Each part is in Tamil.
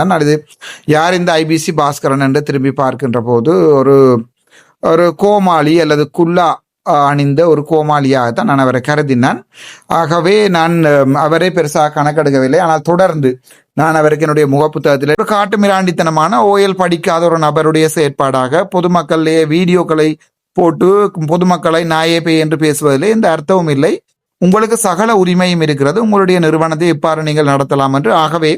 தான் அடுத்து யார் இந்த ஐபிசி பாஸ்கரன் என்று திரும்பி பார்க்கின்ற போது ஒரு ஒரு கோமாளி அல்லது குல்லா அணிந்த ஒரு கோமாளியாகத்தான் நான் அவரை கருதினான். ஆகவே நான் அவரை பெருசாக கணக்கெடுக்கவில்லை. ஆனால் தொடர்ந்து நான் அவருக்கு என்னுடைய முகப்புத்தகத்தில் ஒரு காட்டுமிராண்டித்தனமான ஓயல் படிக்காத ஒரு நபருடைய செயற்பாடாக பொதுமக்களிலேயே வீடியோக்களை போட்டு பொதுமக்களை நாயே பேய் என்று பேசுவதிலே எந்த அர்த்தமும் இல்லை. உங்களுக்கு சகல உரிமையும் இருக்கிறது, உங்களுடைய நிறுவனத்தை எவ்வாறு நீங்கள் நடத்தலாம் என்று. ஆகவே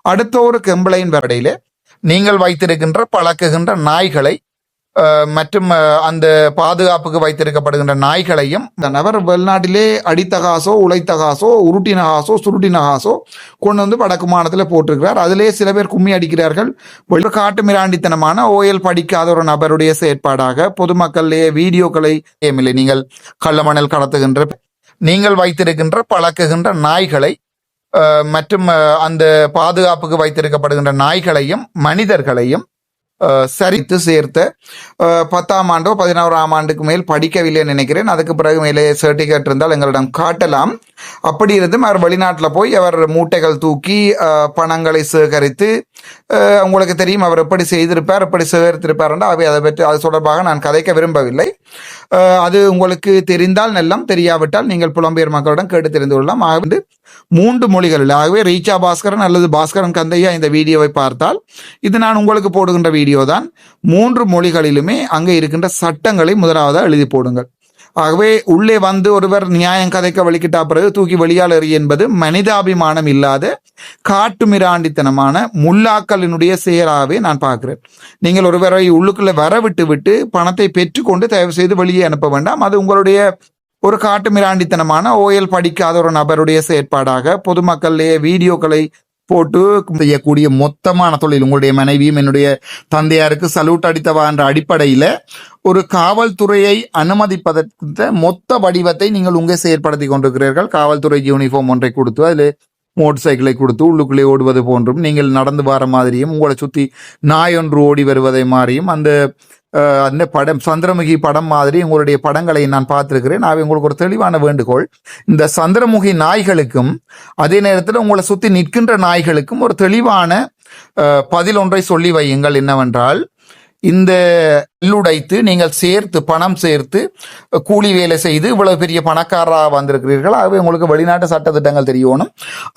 அடுத்த ஒரு கம்ப்ளைண்ட் வரையிலே நீங்கள் வைத்திருக்கின்ற பழக்குகின்ற நாய்களை மற்றும் அந்த பாதுகாப்புக்கு வைத்திருக்கப்படுகின்ற நாய்களையும் இந்த நபர் வெளிநாட்டிலே அடித்தகாசோ உழைத்தகாசோ உருட்டினகாசோ சுருட்டினகாசோ கொண்டு வந்து வடக்கு மாநிலத்தில் போட்டிருக்கிறார். அதிலே சில பேர் கும்மி அடிக்கிறார்கள். காட்டு மிராண்டித்தனமான ஓயல் படிக்காத ஒரு நபருடைய செயற்பாடாக பொதுமக்களிலேயே வீடியோக்களை இல்லை. நீங்கள் கள்ளமணல் கடத்துகின்ற நீங்கள் வைத்திருக்கின்ற பழக்குகின்ற நாய்களை மற்றும் அந்த பாதுகாப்புக்கு வைத்திருக்கப்படுகின்ற நாய்களையும் மனிதர்களையும் சரித்து சேர்த்த 10ஆம் ஆண்டோ 11ஆம் ஆண்டுக்கு மேல் படிக்கவில்லை நினைக்கிறேன். அதுக்கு பிறகு மேலே சர்டிஃபிகேட் இருந்தால் எங்களிடம் காட்டலாம். அப்படி இருந்தும் அவர் வெளிநாட்டில் போய் அவர் மூட்டைகள் தூக்கி பணங்களை சேகரித்து உங்களுக்கு தெரியும் அவர் எப்படி செய்திருப்பார், எப்படி சேகரித்திருப்பார் என்று அவை அதை பற்றி அது தொடர்பாக நான் கதைக்க விரும்பவில்லை. அது உங்களுக்கு தெரிந்தால் நல்லம், தெரியாவிட்டால் நீங்கள் புலம்பெயர் மக்களிடம் கேட்டு தெரிந்து கொள்ளலாம். ஆகவே 3 மொழிகளில் ஆகவே ரீச்சா பாஸ்கரன் அல்லது பாஸ்கரன் கந்தையா இந்த வீடியோவை பார்த்தால் இது நான் உங்களுக்கு போடுகின்ற வீடியோ தான். 3 மொழிகளிலுமே அங்கே இருக்கின்ற சட்டங்களை முதலாவதாக எழுதி போடுங்கள். ஆகவே உள்ளே வந்து ஒருவர் நியாயம் கதைக்க வலிக்கிட்டா பிறகு தூக்கி வெளியால் எறி என்பது மனிதாபிமானம் இல்லாத காட்டுமிராண்டித்தனமான முல்லாக்களினுடைய செயலாகவே நான் பார்க்கிறேன். நீங்கள் ஒருவரை உள்ளுக்குள்ள வர விட்டு பணத்தை பெற்றுக்கொண்டு தயவு செய்து வெளியே அனுப்ப வேண்டாம். அது உங்களுடைய ஒரு காட்டுமிராண்டித்தனமான ஓயல் படிக்காத ஒரு நபருடைய செயற்பாடாக பொதுமக்களிலேயே வீடியோக்களை போட்டு செய்யக்கூடிய மொத்தமான தொழில். உங்களுடைய மனைவியும் என்னுடைய தந்தையாருக்கு சல்யூட் அடித்தவா என்ற அடிப்படையில் ஒரு காவல்துறையை அனுமதிப்பதற்கு மொத்த வடிவத்தை நீங்கள் உங்கே செயற்படுத்தி கொண்டிருக்கிறீர்கள். காவல்துறை யூனிஃபார்ம் ஒன்றை கொடுத்து அதில் மோட்டர் சைக்கிளை கொடுத்து உள்ளுக்குள்ளே ஓடுவது போன்றும் நீங்கள் நடந்து வர மாதிரியும் உங்களை சுற்றி நாய் ஒன்று ஓடி வருவதை மாதிரியும் அந்த படம் சந்திரமுகி படம் மாதிரி உங்களுடைய படங்களை நான் பார்த்திருக்கிறேன். நான் உங்களுக்கு ஒரு தெளிவான வேண்டுகோள், இந்த சந்திரமுகி நாய்களுக்கும் அதே நேரத்தில் உங்களை சுற்றி நிற்கின்ற நாய்களுக்கும் ஒரு தெளிவான பதில் ஒன்றை சொல்லி வையுங்கள். என்னவென்றால், இந்த உடைத்து நீங்கள் சேர்த்து பணம் சேர்த்து கூலி வேலை செய்து இவ்வளவு பெரிய பணக்காரராக வந்திருக்கிறீர்கள். ஆகவே உங்களுக்கு வெளிநாட்டு சட்டத்திட்டங்கள் தெரியணும்.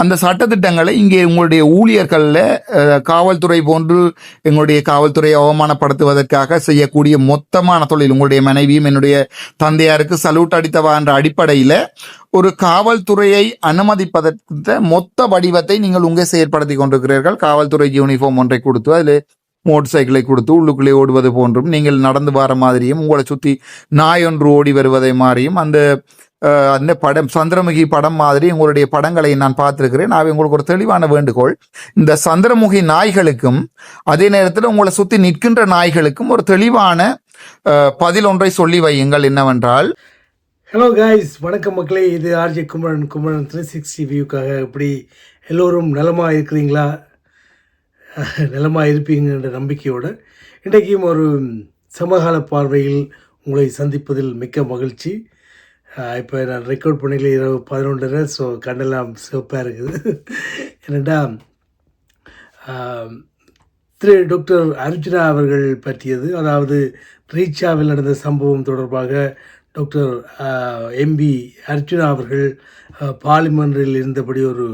அந்த சட்டத்திட்டங்களை இங்கே உங்களுடைய ஊழியர்களில் காவல்துறை போன்று எங்களுடைய காவல்துறையை அவமானப்படுத்துவதற்காக செய்யக்கூடிய மொத்தமான தொழில். உங்களுடைய மனைவியும் என்னுடைய தந்தையாருக்கு சல்யூட் அடித்தவா என்ற அடிப்படையில் ஒரு காவல்துறையை அனுமதிப்பதற்கு மொத்த வடிவத்தை நீங்கள் உங்கே செயற்படுத்தி கொண்டிருக்கிறீர்கள். காவல்துறை யூனிஃபார்ம் ஒன்றை கொடுத்து அதில் மோட்டர் சைக்கிளை கொடுத்து உள்ளுக்குள்ளே ஓடுவது போன்றும் நீங்கள் நடந்து வர மாதிரியும் உங்களை சுற்றி நாய் ஒன்று ஓடி வருவதை மாதிரியும் அந்த படம் சந்திரமுகி படம் மாதிரி உங்களுடைய படங்களை நான் பார்த்திருக்கிறேன். நான் உங்களுக்கு ஒரு தெளிவான வேண்டுகோள், இந்த சந்திரமுகி நாய்களுக்கும் அதே நேரத்தில் உங்களை சுற்றி நிற்கின்ற நாய்களுக்கும் ஒரு தெளிவான பதில் ஒன்றை சொல்லி வையுங்கள். என்னவென்றால், ஹலோ காய்ஸ், வணக்கம் மக்களே. இது ஆர்ஜே குமரன் 360 வியூக்காக. எப்படி எல்லோரும் நலமாக இருக்கிறீங்களா? நலமாக இருப்பீங்கன்ற நம்பிக்கையோடு இன்றைக்கும் ஒரு சமகால பார்வையில் உங்களை சந்திப்பதில் மிக்க மகிழ்ச்சி. இப்போ நான் ரெக்கார்ட் பண்ணிக்கல இரவு 11:30, ஸோ கண்ணெல்லாம் சிவப்பாக இருக்குது. என்னென்னா டாக்டர் அர்ஜுனா அவர்கள் பற்றியது, அதாவது ரீச்சாவில் நடந்த சம்பவம் தொடர்பாக டாக்டர் எம்பி அர்ஜுனா அவர்கள் பார்லிமென்ட்டில் இருந்தபடி ஒரு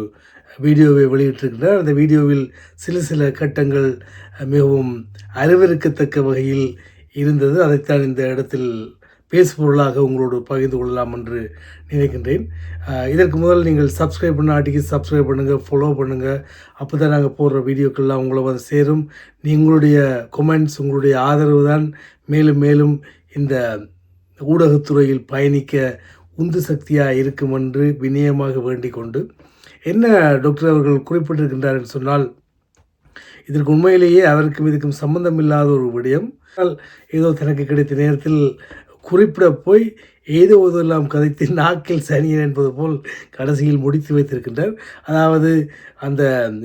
வீடியோவை வெளியிட்டிருக்கிறார். அந்த வீடியோவில் சில கட்டங்கள் மிகவும் அறிவிருக்கத்தக்க வகையில் இருந்தது. அதைத்தான் இந்த இடத்தில் பேசுபொருளாக உங்களோடு பகிர்ந்து கொள்ளலாம் என்று நினைக்கின்றேன். இதற்கு முதல் நீங்கள் சப்ஸ்கிரைப் பண்ணாட்டிக்கு சப்ஸ்கிரைப் பண்ணுங்கள், ஃபாலோ பண்ணுங்கள். அப்போ தான் நாங்கள் போடுற வீடியோக்கெல்லாம் உங்களை வந்து சேரும். உங்களுடைய கொமெண்ட்ஸ், உங்களுடைய ஆதரவு தான் மேலும் மேலும் இந்த ஊடகத்துறையில் பயணிக்க உந்து சக்தியாக இருக்கும் என்று வினயமாக வேண்டிக் கொண்டு, என்ன டாக்டர் அவர்கள் குறிப்பிட்டிருக்கின்றார் என்று சொன்னால், இதற்கு உண்மையிலேயே அவருக்கும் இதுக்கும் சம்பந்தம் இல்லாத ஒரு விடயம். ஏதோ தனக்கு கிடைத்த நேரத்தில் குறிப்பிட போய் ஏதோ இதெல்லாம் கதைத்து நாக்கில் சனியன் என்பது போல் கடைசியில் முடித்து வைத்திருக்கின்றார். அதாவது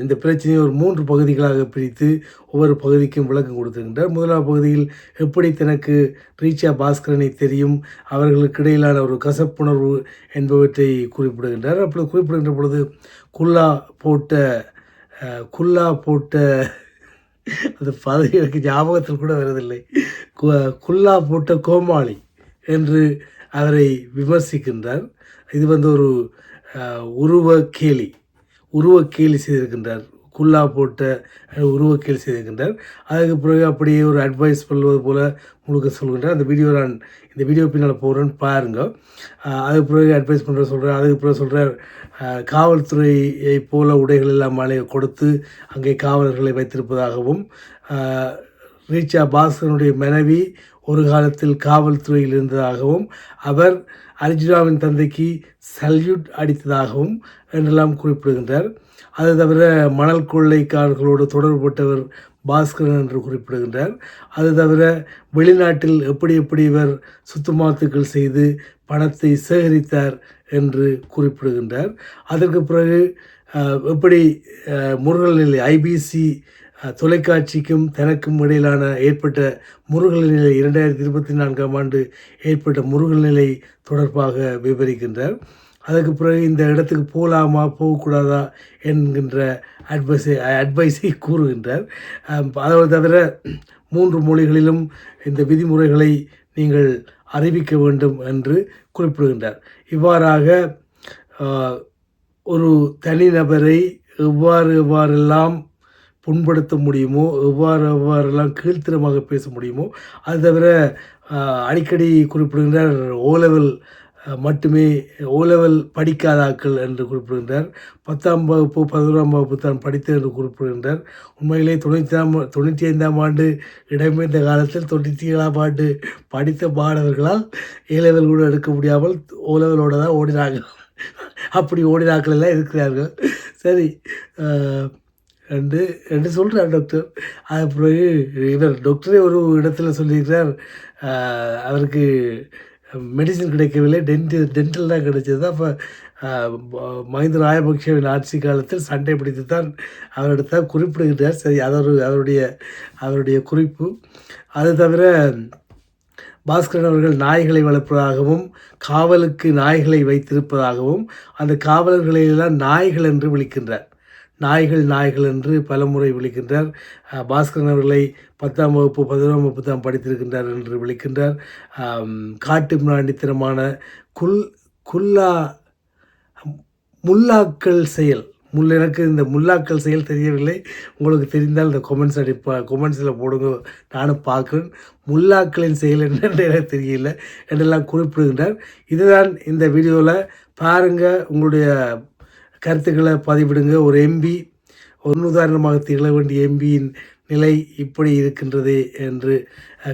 இந்த பிரச்சனையை ஒரு 3 பகுதிகளாக பிரித்து ஒவ்வொரு பகுதிக்கும் விளக்கம் கொடுத்திருக்கின்றார். முதலாவது பகுதியில் எப்படி தனக்கு ரீச்சா பாஸ்கரனை தெரியும், அவர்களுக்கு இடையிலான ஒரு கசப்புணர்வு என்பவற்றை குறிப்பிடுகின்றார். அப்படி குறிப்பிடுகின்ற பொழுது குல்லா போட்ட குல்லா போட்ட அந்த பதவி எனக்கு ஞாபகத்தில் கூட வருவதில்லை. குல்லா போட்ட கோமாளி என்று அவரை விமர்சிக்கின்றார். இது வந்து ஒரு உருவக்கேலி உருவக்கேலி செய்திருக்கின்றார். குல்லா போட்ட உருவக்கேலி செய்திருக்கின்றார். அதுக்கு பிறகு அப்படியே ஒரு அட்வைஸ் பண்ணுவது போல் முழுக்க சொல்கின்றார். அந்த வீடியோ நான் இந்த வீடியோ பின்னால் போடுறேன்னு பாருங்க. அதுக்கு பிறகு அட்வைஸ் பண்ணுற சொல்கிறார். அதுக்கு பிறகு சொல்கிறார், காவல்துறையை போல உடைகள் எல்லாம் மாலை கொடுத்து அங்கே காவலர்களை வைத்திருப்பதாகவும், ரீச்சா பாஸ்கரனுடைய மனைவி ஒரு காலத்தில் காவல்துறையில் இருந்ததாகவும், அவர் அர்ஜுனாவின் தந்தைக்கு சல்யூட் அடித்ததாகவும் என்றெல்லாம் குறிப்பிடுகின்றார். அது தவிர மணல் கொள்ளைக்காரர்களோடு தொடர்புபட்டவர் பாஸ்கரன் என்று குறிப்பிடுகின்றார். அது தவிர வெளிநாட்டில் எப்படி இவர் சுத்தமாத்துக்கள் செய்து பணத்தை சேகரித்தார் என்று குறிப்பிடுகின்றார். அதற்கு பிறகு எப்படி முருகல் நிலை ஐபிசி தொலைக்காட்சிக்கும் தனக்கும் இடையிலான ஏற்பட்ட முருகல் நிலை 2024ஆம் ஆண்டு ஏற்பட்ட முருகல் நிலை தொடர்பாக விவரிக்கின்றார். அதுக்கு பிறகு இந்த இடத்துக்கு போகலாமா போகக்கூடாதா என்கின்ற அட்வைஸை கூறுகின்றார். அதை தவிர 3 மொழிகளிலும் இந்த விதிமுறைகளை நீங்கள் அறிவிக்க வேண்டும் என்று குறிப்பிடுகின்றார். இவ்வாறாக ஒரு தனிநபரை எவ்வாறெல்லாம் புண்படுத்த முடியுமோ, எவ்வாறெல்லாம் கீழ்த்தரமாக பேச முடியுமோ, அது தவிர அடிக்கடி குறிப்பிடுகின்றார் ஓலெவல் மட்டுமே ஓலெவல் படிக்காதாக்கள் என்று குறிப்பிடுகின்றார். 10ஆம் வகுப்பு 11ஆம் வகுப்பு தான் படித்தது என்று குறிப்பிடுகின்றார். உண்மையிலே 95ஆம் ஆண்டு இடம்பெயர்ந்த காலத்தில் 97ஆம் ஆண்டு படித்த மாணவர்களால் ஏலெவல் கூட எடுக்க முடியாமல் ஓலெவலோடு தான் ஓடினாங்க. அப்படி ஓடினாக்கள் எல்லாம் இருக்கிறார்கள். சரி என்று சொல்கிறார் டாக்டர். அது பிறகு இவர் டாக்டரே ஒரு இடத்துல சொல்லியிருக்கிறார், அவருக்கு மெடிசின் கிடைக்கவில்லை, டென்டல் தான் கிடைச்சது. அப்போ மஹிந்த ராஜபக்ஷவின் ஆட்சி காலத்தில் சண்டை பிடித்து தான் அவரிடத்தான் குறிப்பிடுகின்றார். சரி, அவருடைய குறிப்பு. அது தவிர பாஸ்கரன் அவர்கள் நாய்களை வளர்ப்பதாகவும் காவலுக்கு நாய்களை வைத்திருப்பதாகவும் அந்த காவலர்களையெல்லாம் நாய்கள் என்று விழிக்கின்றார். நாய்கள் என்று பலமுறை விழிக்கின்றார். பாஸ்கரன் அவர்களை 10ஆம் வகுப்பு 11ஆம் வகுப்பு தான் படித்திருக்கின்றார் என்று விழிக்கின்றார். காட்டு மிராண்டித்தனமான முல்லாக்கள் செயல் எனக்கு இந்த முல்லாக்கள் செயல் தெரியவில்லை. உங்களுக்கு தெரிந்தால் இந்த கொமெண்ட்ஸில் போடுங்க, நானும் பார்க்குறேன். முல்லாக்களின் செயல் என்னென்று எனக்கு தெரியல என்றெல்லாம் குறிப்பிடுகின்றார். இதுதான் இந்த வீடியோவில் பாருங்கள். உங்களுடைய கருத்துக்களை பதிவிடுங்க. ஒரு எம்பி ஒரு உதாரணமாக திகழ வேண்டிய எம்பியின் நிலை இப்படி இருக்கின்றது என்று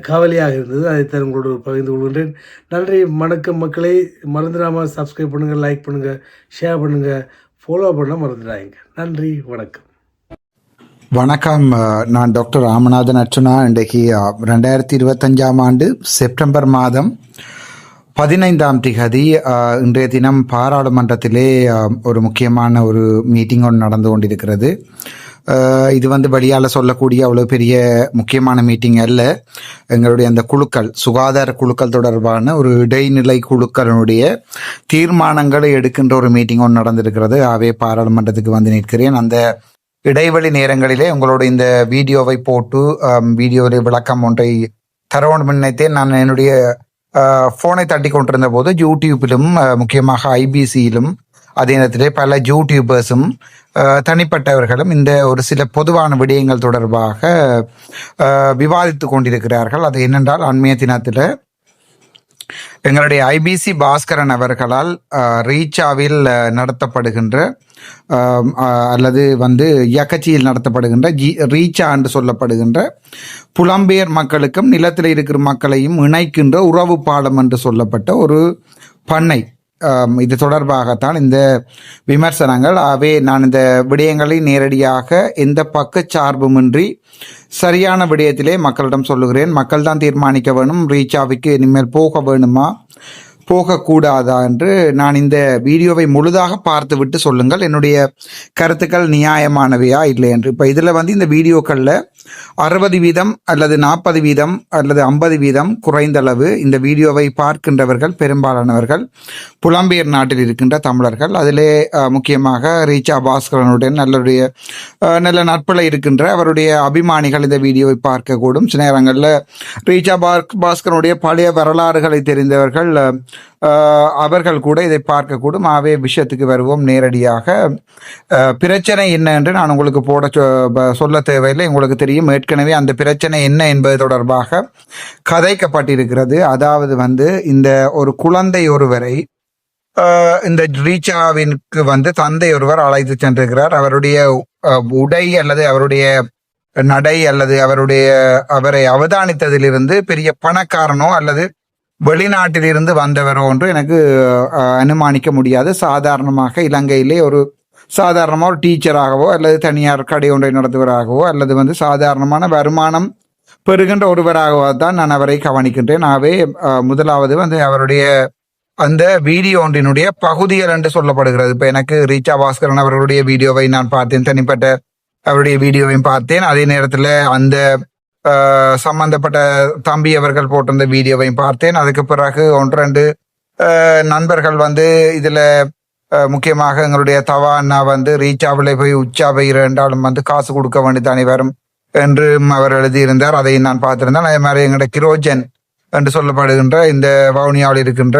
கவலையாக இருந்தது. அதைத்தான் உங்களோடு பகிர்ந்து கொள்கின்றேன். நன்றி, வணக்கம் மக்களே. மறந்துடாமல் சப்ஸ்கிரைப் பண்ணுங்கள், லைக் பண்ணுங்கள், ஷேர் பண்ணுங்கள், ஃபாலோ பண்ண மறந்துடாங்க. நன்றி, வணக்கம். வணக்கம். நான் டாக்டர் ராமநாதன் அர்ச்சுனா. இன்றைக்கு 2025ஆம் ஆண்டு செப்டம்பர் மாதம் 15ஆம் திகதி இன்றைய தினம் பாராளுமன்றத்திலே ஒரு முக்கியமான ஒரு மீட்டிங் ஒன்று நடந்து கொண்டிருக்கிறது. இது வெளியால் சொல்லக்கூடிய அவ்வளோ பெரிய முக்கியமான மீட்டிங் அல்ல. எங்களுடைய அந்த குழுக்கள், சுகாதார குழுக்கள் தொடர்பான ஒரு இடைநிலை குழுக்களுடைய தீர்மானங்களை எடுக்கின்ற ஒரு மீட்டிங் ஒன்று நடந்திருக்கிறது. ஆகவே பாராளுமன்றத்துக்கு வந்து நிற்கிறேன். அந்த இடைவெளி நேரங்களிலே உங்களோட இந்த வீடியோவை போட்டு வீடியோவில் விளக்கம் ஒன்றை தர வேண்டும் நினைத்தேன். நான் என்னுடைய ஃபோனை தட்டி கொண்டிருந்த போது யூடியூப்பிலும் முக்கியமாக ஐபிசியிலும் அதே நேரத்திலே பல யூடியூபர்ஸும் தனிப்பட்டவர்களும் இந்த ஒரு சில பொதுவான விடயங்கள் தொடர்பாக விவாதித்து கொண்டிருக்கிறார்கள். அது என்னென்றால், அண்மைய தினத்தில் எங்களுடைய ஐபிசி பாஸ்கரன் அவர்களால் ரீச்சாவில் நடத்தப்படுகின்ற அல்லது இயக்கச்சியில் நடத்தப்படுகின்ற ரீச்சா என்று சொல்லப்படுகின்ற புலம்பெயர் மக்களுக்கும் நிலத்தில் இருக்கிற மக்களையும் இணைக்கின்ற உறவு பாலம் என்று சொல்லப்பட்ட ஒரு பண்ணை, இது தொடர்பாகத்தான் இந்த விமர்சனங்கள். ஆகவே நான் இந்த விடயங்களை நேரடியாக எந்த பக்கச்சார்புமின்றி சரியான விடயத்திலே மக்களிடம் சொல்லுகிறேன். மக்கள் தான் தீர்மானிக்க வேணும், ரீச்சாவுக்கு இனிமேல் போக வேணுமா போகக்கூடாதா என்று நான் இந்த வீடியோவை முழுதாக பார்த்துவிட்டு சொல்லுங்கள் என்னுடைய கருத்துக்கள் நியாயமானவையா இல்லை என்று. இப்போ இதில் வந்து இந்த வீடியோக்களில் 60% அல்லது 40% அல்லது 50% குறைந்தளவு இந்த வீடியோவை பார்க்கின்றவர்கள் பெரும்பாலானவர்கள் புலம்பெயர் நாட்டில் இருக்கின்ற தமிழர்கள். அதிலே முக்கியமாக ரீச்சா பாஸ்கரனுடைய நல்ல நட்பில் இருக்கின்ற அவருடைய அபிமானிகள் இந்த வீடியோவை பார்க்கக்கூடும். சில நேரங்களில் ரீச்சா பாஸ்கரனுடைய பழைய வரலாறுகளை தெரிந்தவர்கள் அவர்கள் கூட இதை பார்க்கக்கூடும். ஆகவே விஷயத்துக்கு வருவோம் நேரடியாக. பிரச்சனை என்ன என்று நான் உங்களுக்கு சொல்ல தேவையில்லை, உங்களுக்கு தெரியும். ஏற்கனவே அந்த பிரச்சனை என்ன என்பது தொடர்பாக கதைக்கப்பட்டிருக்கிறது. அதாவது வந்து இந்த ஒரு குழந்தை ஒருவரை இந்த ரீச்சாவிற்கு வந்து தந்தை ஒருவர் அழைத்து சென்றிருக்கிறார். அவருடைய உடை அல்லது அவருடைய நடை அல்லது அவரை அவதானித்ததிலிருந்து பெரிய பணக்காரனோ அல்லது வெளிநாட்டிலிருந்து வந்தவரோ என்று எனக்கு அனுமானிக்க முடியாது. சாதாரணமாக இலங்கையிலே ஒரு டீச்சராகவோ அல்லது தனியார் கடை ஒன்றை நடத்துவராகவோ அல்லது வந்து சாதாரணமான வருமானம் பெறுகின்ற ஒருவராகவோ தான் நான் அவரை கவனிக்கின்றேன். ஆகவே முதலாவது வந்து அவருடைய அந்த வீடியோ ஒன்றினுடைய பகுதிகள் என்று சொல்லப்படுகிறது. இப்போ எனக்கு ரீச்சா பாஸ்கரன் அவர்களுடைய வீடியோவை நான் பார்த்தேன், தனிப்பட்ட அவருடைய வீடியோவையும் பார்த்தேன். அதே நேரத்தில் அந்த சம்பந்தப்பட்ட தம்பி அவர்கள் போட்டிருந்த வீடியோவையும் பார்த்தேன். அதுக்கு பிறகு 1-2 நண்பர்கள் வந்து இதுல முக்கியமாக எங்களுடைய தவா அண்ணா வந்து ரீச்சாவில் போய் உச்சாவை இரண்டாலும் வந்து காசு கொடுக்க வேண்டியதானே வரும் என்று அவர் எழுதியிருந்தார். அதை நான் பார்த்திருந்தேன். அதே மாதிரி எங்களுடைய கிரோஜன் என்று சொல்லப்படுகின்ற இந்த வவுனியாவில் இருக்கின்ற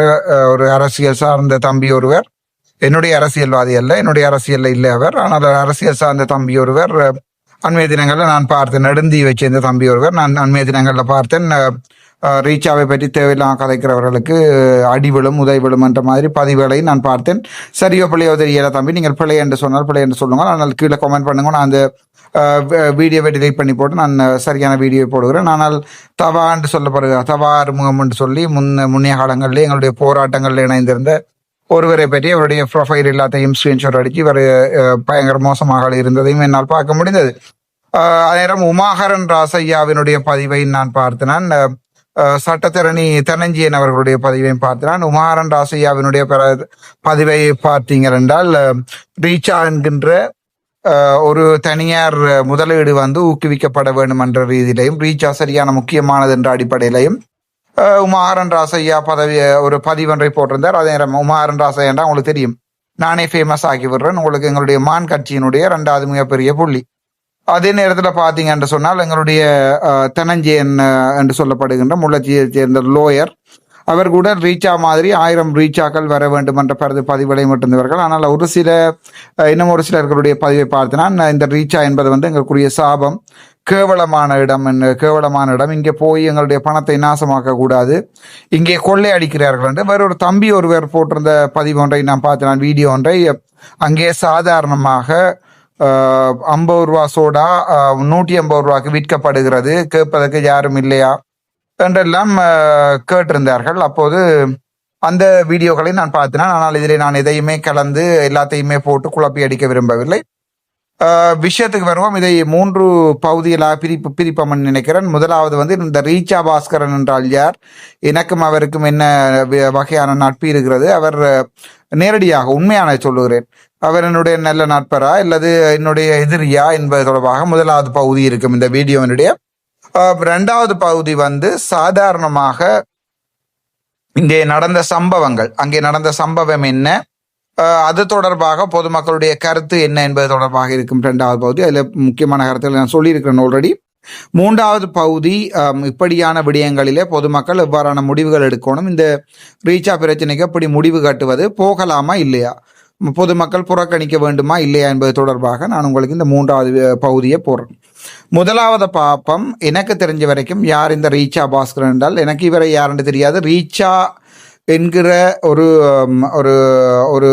ஒரு அரசியல் சார்ந்த தம்பி ஒருவர், என்னுடைய அரசியல்வாதி அல்ல, என்னுடைய அரசியல்ல இல்லை அவர், ஆனால் அரசியல் சார்ந்த தம்பி ஒருவர் அண்மைய தினங்களில் நான் பார்த்தேன். நெடுந்தீவை சேர்ந்த தம்பி ஒருவர் நான் அண்மைய தினங்களில் பார்த்தேன். ரீச்சாவை பற்றி தேவையில்லாம கதைக்கிறவர்களுக்கு அடிவிழும் உதைவிழும் என்ற மாதிரி பதிவுகளை நான் பார்த்தேன். சரியோ பிள்ளையோ தெரியல தம்பி, நீங்கள் பிள்ளை என்று சொன்னால் பிள்ளை என்று சொல்லுங்க, ஆனால் கீழே கமெண்ட் பண்ணுங்க. நான் அந்த வீடியோவை டிலைட் பண்ணி போட்டு நான் சரியான வீடியோ போடுகிறேன். ஆனால் தவா என்று சொல்லப்படுகிற தவா அறிமுகம் என்று சொல்லி முன்னைய காலங்களில் எங்களுடைய போராட்டங்களில் இணைந்திருந்த ஒருவரை பற்றி அவருடைய ப்ரொஃபைல் எல்லாத்தையும் ஸ்கிரீன்ஷாட் அடித்து இவர் பயங்கர மோசமாக இருந்ததையும் என்னால் பார்க்க முடிந்தது. நேரம் உமாகரன் ராசையாவினுடைய பதிவை நான் பார்த்தேன். சட்டத்தரணி தனஞ்சியன் அவர்களுடைய பதிவையும் பார்த்தேன். உமாகரன் ராசையாவினுடைய பதிவை பார்த்தீங்க என்றால் ரீச்சா என்கின்ற ஒரு தனியார் முதலீடு வந்து ஊக்குவிக்கப்பட வேண்டும் என்ற ரீதியிலையும் ரீச்சா சரியான முக்கியமானது என்ற அடிப்படையிலையும் உமாகரன் ராசையா ஒரு பதிவொன்றை போட்டிருந்தார். அதே நேரம் உமாகரன் ராசையா உங்களுக்கு தெரியும், நானே ஃபேமஸ் ஆக்கி விடுறேன், உங்களுக்கு எங்களுடைய மான் கட்சியினுடைய 2வது மிகப்பெரிய புள்ளி. அதே நேரத்தில் பார்த்தீங்க என்று சொன்னால் எங்களுடைய தனஞ்சயன் என்று சொல்லப்படுகின்ற முள்ளச்சியை சேர்ந்த லோயர், அவர் கூட ரீச்சா மாதிரி 1000 ரீச்சாக்கள் வர வேண்டும் என்ற பதிவுகளை மட்டுந்தவர்கள். ஆனால் இன்னும் ஒரு சிலர்களுடைய பதிவை பார்த்தினா இந்த ரீச்சா என்பது வந்து எங்களுக்குரிய சாபம், கேவலமான இடம், இங்கே போய் எங்களுடைய பணத்தை நாசமாக்க கூடாது, இங்கே கொள்ளை அடிக்கிறார்கள் என்று வேற ஒரு தம்பி ஒருவர் போட்டிருந்த பதிவு ஒன்றை நான் பார்த்தேன், வீடியோ ஒன்றை. அங்கே சாதாரணமாக 50 ரூபா சோடா 150 ரூபாய்க்கு விற்கப்படுகிறது, கேட்பதற்கு யாரும் இல்லையா என்றெல்லாம் கேட்டிருந்தார்கள். அப்போது அந்த வீடியோக்களை நான் பார்த்தேன். ஆனால் இதிலே நான் எதையுமே கலந்து எல்லாத்தையுமே போட்டு குழப்பி அடிக்க விரும்பவில்லை. விஷயத்துக்கு வருவோம். இதை 3 பகுதிகளாக பிரிப்போம்னு நினைக்கிறேன். முதலாவது வந்து இந்த ரீச்சா பாஸ்கரன் என்றால் யார், எனக்கும் அவருக்கும் என்ன வகையான நட்பு இருக்கிறது, அவர் நேரடியாக உண்மையான சொல்லுகிறேன், அவர் என்னுடைய நல்ல நட்பரா அல்லது என்னுடைய எதிரியா என்பது தொடர்பாக முதலாவது பகுதி இருக்கும் இந்த வீடியோவினுடைய. 2வது பகுதி வந்து சாதாரணமாக இங்கே நடந்த சம்பவங்கள், அங்கே நடந்த சம்பவம் என்ன, அது தொடர்பாக பொதுமக்களுடைய கருத்து என்ன என்பது தொடர்பாக இருக்கும் 2வது பகுதி. அதில் முக்கியமான கருத்துக்கள் நான் சொல்லியிருக்கிறேன் ஆல்ரெடி. 3வது பகுதி இப்படியான விடயங்களிலே பொதுமக்கள் எவ்வாறான முடிவுகள் எடுக்கணும், இந்த ரீச்சா பிரச்சனைக்கு எப்படி முடிவு கட்டுவது, போகலாமா இல்லையா, பொதுமக்கள் புறக்கணிக்க வேண்டுமா இல்லையா என்பது தொடர்பாக நான் உங்களுக்கு இந்த 3வது பகுதியை போடுறேன். முதலாவது பாப்பம், எனக்கு தெரிஞ்ச வரைக்கும் யார் இந்த ரீச்சா பாஸ்கரன் என்றால் எனக்கு இவரை யாருன்னு தெரியாது. ரீச்சா என்கிற ஒரு ஒரு ஒரு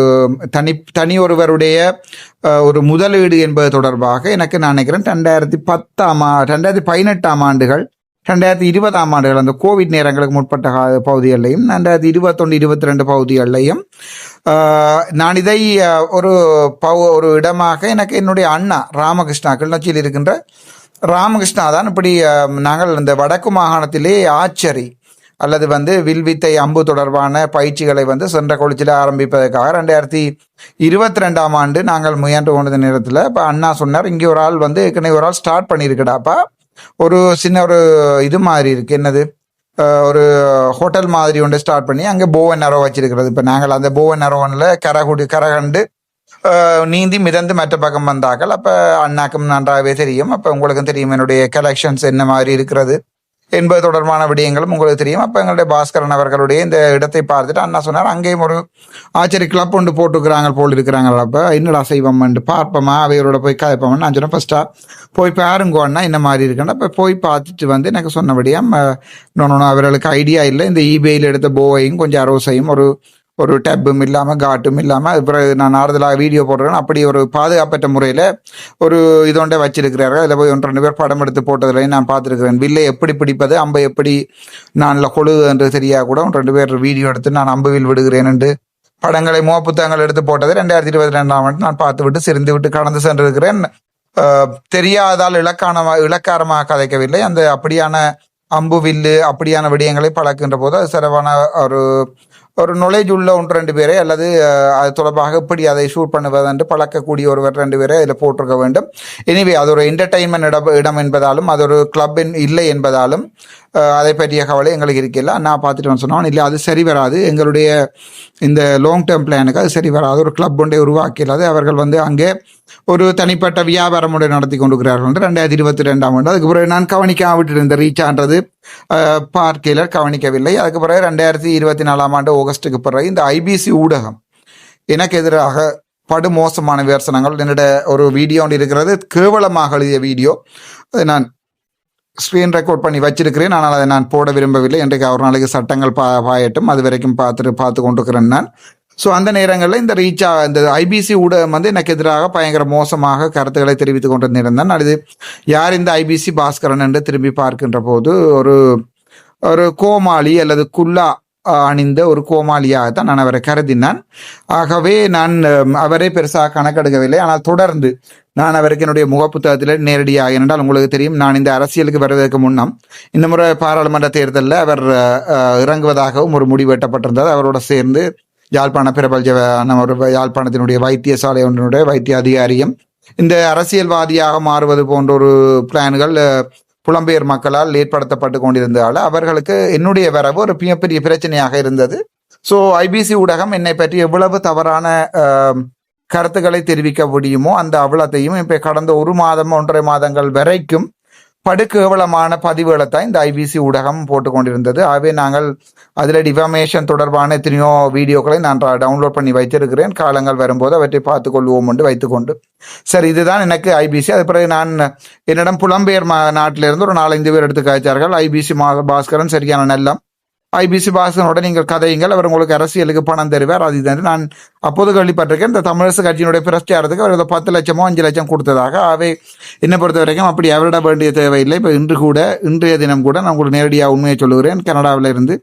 தனி ஒருவருடைய ஒரு முதலீடு என்பது தொடர்பாக எனக்கு நான் நினைக்கிறேன் 2018ஆம் ஆண்டுகள் 2020ஆம் ஆண்டுகள் அந்த கோவிட் நேரங்களுக்கு முற்பட்ட பகுதிகளையும் 2021-22 பகுதிகளையும் நான் இதை ஒரு இடமாக எனக்கு என்னுடைய அண்ணா ராமகிருஷ்ணா, கிளிநொச்சியில் இருக்கின்ற ராமகிருஷ்ணா தான் இப்படி நாங்கள் இந்த வடக்கு மாகாணத்திலே ஆச்சரி அல்லது வந்து வில்வித்தை அம்பு தொடர்பான பயிற்சிகளை வந்து சென்ற கொளிச்சில் ஆரம்பிப்பதற்காக 2022ஆம் ஆண்டு நாங்கள் முயன்று கொண்ட நேரத்தில் இப்போ அண்ணா சொன்னார், இங்கே ஒரு ஆள் வந்து ஏற்கனவே ஒரு ஆள் ஸ்டார்ட் பண்ணியிருக்கடாப்பா, ஒரு சின்ன ஒரு இது மாதிரி இருக்கு, என்னது ஒரு ஹோட்டல் மாதிரி ஒன்று ஸ்டார்ட் பண்ணி அங்கே போவன் அரோ வச்சிருக்கிறது. இப்போ நாங்கள் அந்த போவன் அரவனில் கரகண்டு நீந்தி மிதந்து மற்ற பக்கம் வந்தார்கள். அப்போ அண்ணாக்கும் நன்றாகவே தெரியும், அப்போ உங்களுக்கும் தெரியும் என்னுடைய கலெக்ஷன்ஸ் என்ன மாதிரி இருக்கிறது என்பது தொடர்பான விடயங்களும் உங்களுக்கு தெரியும். அப்போ எங்களுடைய பாஸ்கரன் அவர்களுடைய இந்த இடத்தை பார்த்துட்டு அண்ணா சொன்னார், அங்கேயும் ஒரு ஆச்சரி கிளப் ஒன்று போட்டுக்கிறாங்க போல் இருக்கிறாங்க. அப்போ என்னடா செய்வோம்னு பார்ப்போமா, அவையோட போய் கதைப்போம்னு நான் சொன்னேன், ஃபஸ்ட்டாக போய் பாருங்கோன்னா என்ன மாதிரி இருக்குன்னா. இப்போ போய் பார்த்துட்டு வந்து எனக்கு சொன்னபடியாக அவர்களுக்கு ஐடியா இல்லை, இந்த ஈபேயில் எடுத்த போவையும் கொஞ்சம் அரோசையும் ஒரு டேப்பும் இல்லாமல் காட்டும் இல்லாமல், அது பிறகு நான் ஆறுதலாக வீடியோ போடுறேன், அப்படி ஒரு பாதுகாப்பற்ற முறையில் ஒரு இதோண்டே வச்சிருக்கிறார்கள். அதில் போய் 1-2 பேர் படம் எடுத்து போட்டதுலையும் நான் பார்த்துருக்கிறேன். வில்லை எப்படி பிடிப்பது, அம்பை எப்படி நான் கொழுது என்று தெரியா கூட 2 பேர் வீடியோ எடுத்து நான் அம்புவில் விடுகிறேன் என்று படங்களை புத்தகங்கள் எடுத்து போட்டது 2022ஆம் ஆண்டு நான் பார்த்து விட்டு சிரிந்து விட்டு கடந்து சென்றிருக்கிறேன். தெரியாதால் இலக்காரமாக கதைக்கவில்லை. அந்த அப்படியான அம்பு வில்லு அப்படியான விடயங்களை பழக்கின்ற போது அது சிறப்பான ஒரு knowledge உள்ள 1-2 பேரை அல்லது அது தொடர்பாக எப்படி அதை ஷூட் பண்ணுவதென்று பழக்கக்கூடிய 1-2 பேரை அதில் போட்டிருக்க வேண்டும். எனிவே அது ஒரு என்டர்டைன்மெண்ட் இடம் என்பதாலும் அது ஒரு கிளப் இல்லை என்பதாலும் அதை பற்றிய கவலை எங்களுக்கு இருக்கல. நான் பார்த்துட்டு சொன்னோம், இல்லை அது சரி வராது, எங்களுடைய இந்த லாங் டேர்ம் பிளானுக்கு அது சரி வராது, ஒரு கிளப் ஒன்றை உருவாக்கியது. அவர்கள் வந்து அங்கே ஒரு தனிப்பட்ட வியாபாரம் முறை நடத்தி கொண்டிருக்கிறார்கள் 2022ஆம் ஆண்டு. அதுக்கு பிறகு நான் கவனிக்காம விட்டுருந்த ரீச்சான்றது பார்க்கையில் கவனிக்கவில்லை. அதுக்கு பிறகு 2024ஆம் ஆண்டு ஆகஸ்டுக்கு பிறகு இந்த ஐபிசி ஊடகம் எனக்கு எதிராக படுமோசமான விமர்சனங்கள், என்னோட ஒரு வீடியோ ஒன்று இருக்கிறது, கேவலமாக எழுதிய வீடியோ, அதை நான் ஸ்க்ரீன் ரெக்கார்ட் பண்ணி வச்சிருக்கிறேன். ஆனால் அதை நான் போட விரும்பவில்லை. இன்றைக்கு ஒரு நாளைக்கு சட்டங்கள் பாயட்டும், அது வரைக்கும் பார்த்து கொண்டிருக்கிறேன் நான். ஸோ அந்த நேரங்களில் இந்த ஐபிசி ஊடகம் வந்து எனக்கு எதிராக பயங்கர மோசமாக கருத்துக்களை தெரிவித்துக் கொண்டிருந்தேன். அது யார் இந்த ஐபிசி பாஸ்கரன் என்று திரும்பி பார்க்கின்ற போது ஒரு கோமாளி அல்லது குல்லா அணிந்த ஒரு கோமாளியாகத்தான் நான் அவரை கருதினான். ஆகவே நான் அவரை பெருசாக கணக்கெடுக்கவில்லை. ஆனால் தொடர்ந்து நான் அவருக்கு என்னுடைய முகப்புத்தகத்தில் நேரடியாக, என்றால் உங்களுக்கு தெரியும், நான் இந்த அரசியலுக்கு வருவதற்கு முன்னம் இந்த முறை பாராளுமன்ற தேர்தலில் அவர் இறங்குவதாகவும் ஒரு முடிவு எட்டப்பட்டிருந்தது. அவரோட சேர்ந்து யாழ்ப்பாண பிரபல்ஜ ஒரு யாழ்ப்பாணத்தினுடைய வைத்தியசாலை ஒன்றினுடைய வைத்திய அதிகாரியும் இந்த அரசியல்வாதியாக மாறுவது போன்ற ஒரு பிளான்கள் புலம்பெயர் மக்களால் ஏற்படுத்தப்பட்டு கொண்டிருந்ததால் அவர்களுக்கு என்னுடைய வரவு ஒரு மிகப்பெரிய பிரச்சனையாக இருந்தது. ஸோ ஐபிசி ஊடகம் என்னை பற்றி எவ்வளவு தவறான கருத்துக்களை தெரிவிக்க முடியுமோ அந்த அவ்வளத்தையும் இப்போ கடந்த 1-1.5 மாதங்கள் வரைக்கும் படுகேவலமான பதிவுகளை தான் இந்த ஐபிசி ஊடகம் போட்டு கொண்டிருந்தது. ஆகவே நாங்கள் அதில் டிஃபமேஷன் தொடர்பான எத்தனையோ வீடியோக்களை நான் டவுன்லோட் பண்ணி வைத்திருக்கிறேன். காலங்கள் வரும்போது அவற்றை பார்த்து கொள்வோம் என்று வைத்துக்கொண்டு, சரி இதுதான் எனக்கு ஐபிசி. அது பிறகு நான் என்னிடம் புலம்பெயர் நாட்டிலிருந்து ஒரு 4-5 பேர் எடுத்து காய்ச்சார்கள். ஐபிசி பாஸ்கரன் சரியான நல்லம், ஐபிசி பாஸ்கரனோட நீங்கள் கதையுங்கள், அவர் உங்களுக்கு அரசியலுக்கு பணம் தருவார், அது இதுன்னு நான் அப்போது கேள்விப்பட்டிருக்கேன். இந்த தமிழரசு கட்சியினுடைய பிரச்சாரத்துக்கு அவர் 10 லட்சமோ 5 லட்சம் கொடுத்ததாக. ஆகவே என்னை பொறுத்த வரைக்கும் அப்படி அவரிட வேண்டிய தேவையில்லை. இப்போ இன்றைய தினம் கூட நான் உங்களுக்கு நேரடியாக உண்மையை சொல்லுகிறேன். கனடாவில் இருந்து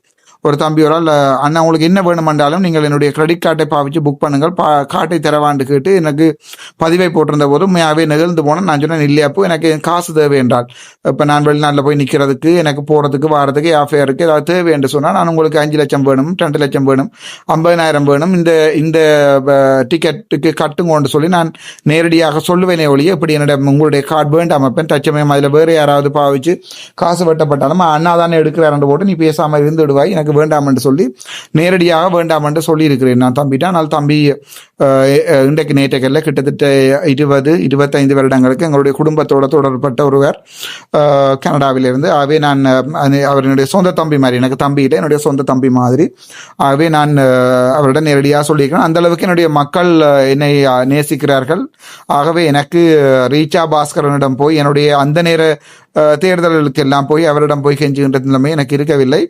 ஒரு தம்பியோரால், அண்ணா உங்களுக்கு என்ன வேணுமென்றாலும் நீங்கள் என்னுடைய கிரெடிட் கார்டை பாவிச்சு புக் பண்ணுங்கள், கார்டை தரவாண்டு கேட்டு எனக்கு பதிவை போட்டிருந்த போது உண்மையாகவே நிகழ்ந்து போனேன். நான் சொன்னேன், இல்லையா அப்போ எனக்கு காசு தேவை என்றால், இப்போ நான் வெளிநாட்டில் போய் நிற்கிறதுக்கு, எனக்கு போகிறதுக்கு வாரத்துக்கு ஏஃபேருக்கு ஏதாவது தேவை என்று சொன்னால் நான் உங்களுக்கு 5 லட்சம் வேணும், 2 லட்சம் வேணும், 50,000 வேணும், இந்த டிக்கெட்டுக்கு கட்டுங்கன்னு சொல்லி நான் நேரடியாக சொல்லுவேனே ஒழிய, இப்படி என்னிடம் உங்களுடைய கார்டு வேண்டாம் அப்போ தச்சமயம் அதில் வேறு யாராவது பாவிச்சு காசு வெட்டப்பட்டாலும் அண்ணா தானே எடுக்கிறாரு போட்டு நீ பேசாமல் இருந்து விடுவாய், எனக்கு வேண்டாம் என்று சொல்லி நேரடியாக வேண்டாம் என்று சொல்லி இருக்கிறேன் நான் தம்பிட்டேன். ஆனால் தம்பி இன்றைக்கு நேற்றைக்கல்ல கிட்டத்தட்ட 20-25 வருடங்களுக்கு எங்களுடைய குடும்பத்தோட தொடர்பட்ட ஒருவர் கனடாவிலிருந்து. ஆகவே நான் அவருடைய சொந்த தம்பி மாதிரி, எனக்கு தம்பி இல்லை, என்னுடைய சொந்த தம்பி மாதிரி. ஆகவே நான் அவரிடம் நேரடியாக சொல்லியிருக்கிறேன். அந்த அளவுக்கு என்னுடைய மக்கள் என்னை நேசிக்கிறார்கள். ஆகவே எனக்கு ரீச்சா பாஸ்கரனிடம் போய் என்னுடைய அந்த நேர தேர்தல்களுக்கு எல்லாம் போய் அவரிடம் போய் கெஞ்சுகின்ற நிலைமை எனக்கு இருக்கவில்லை.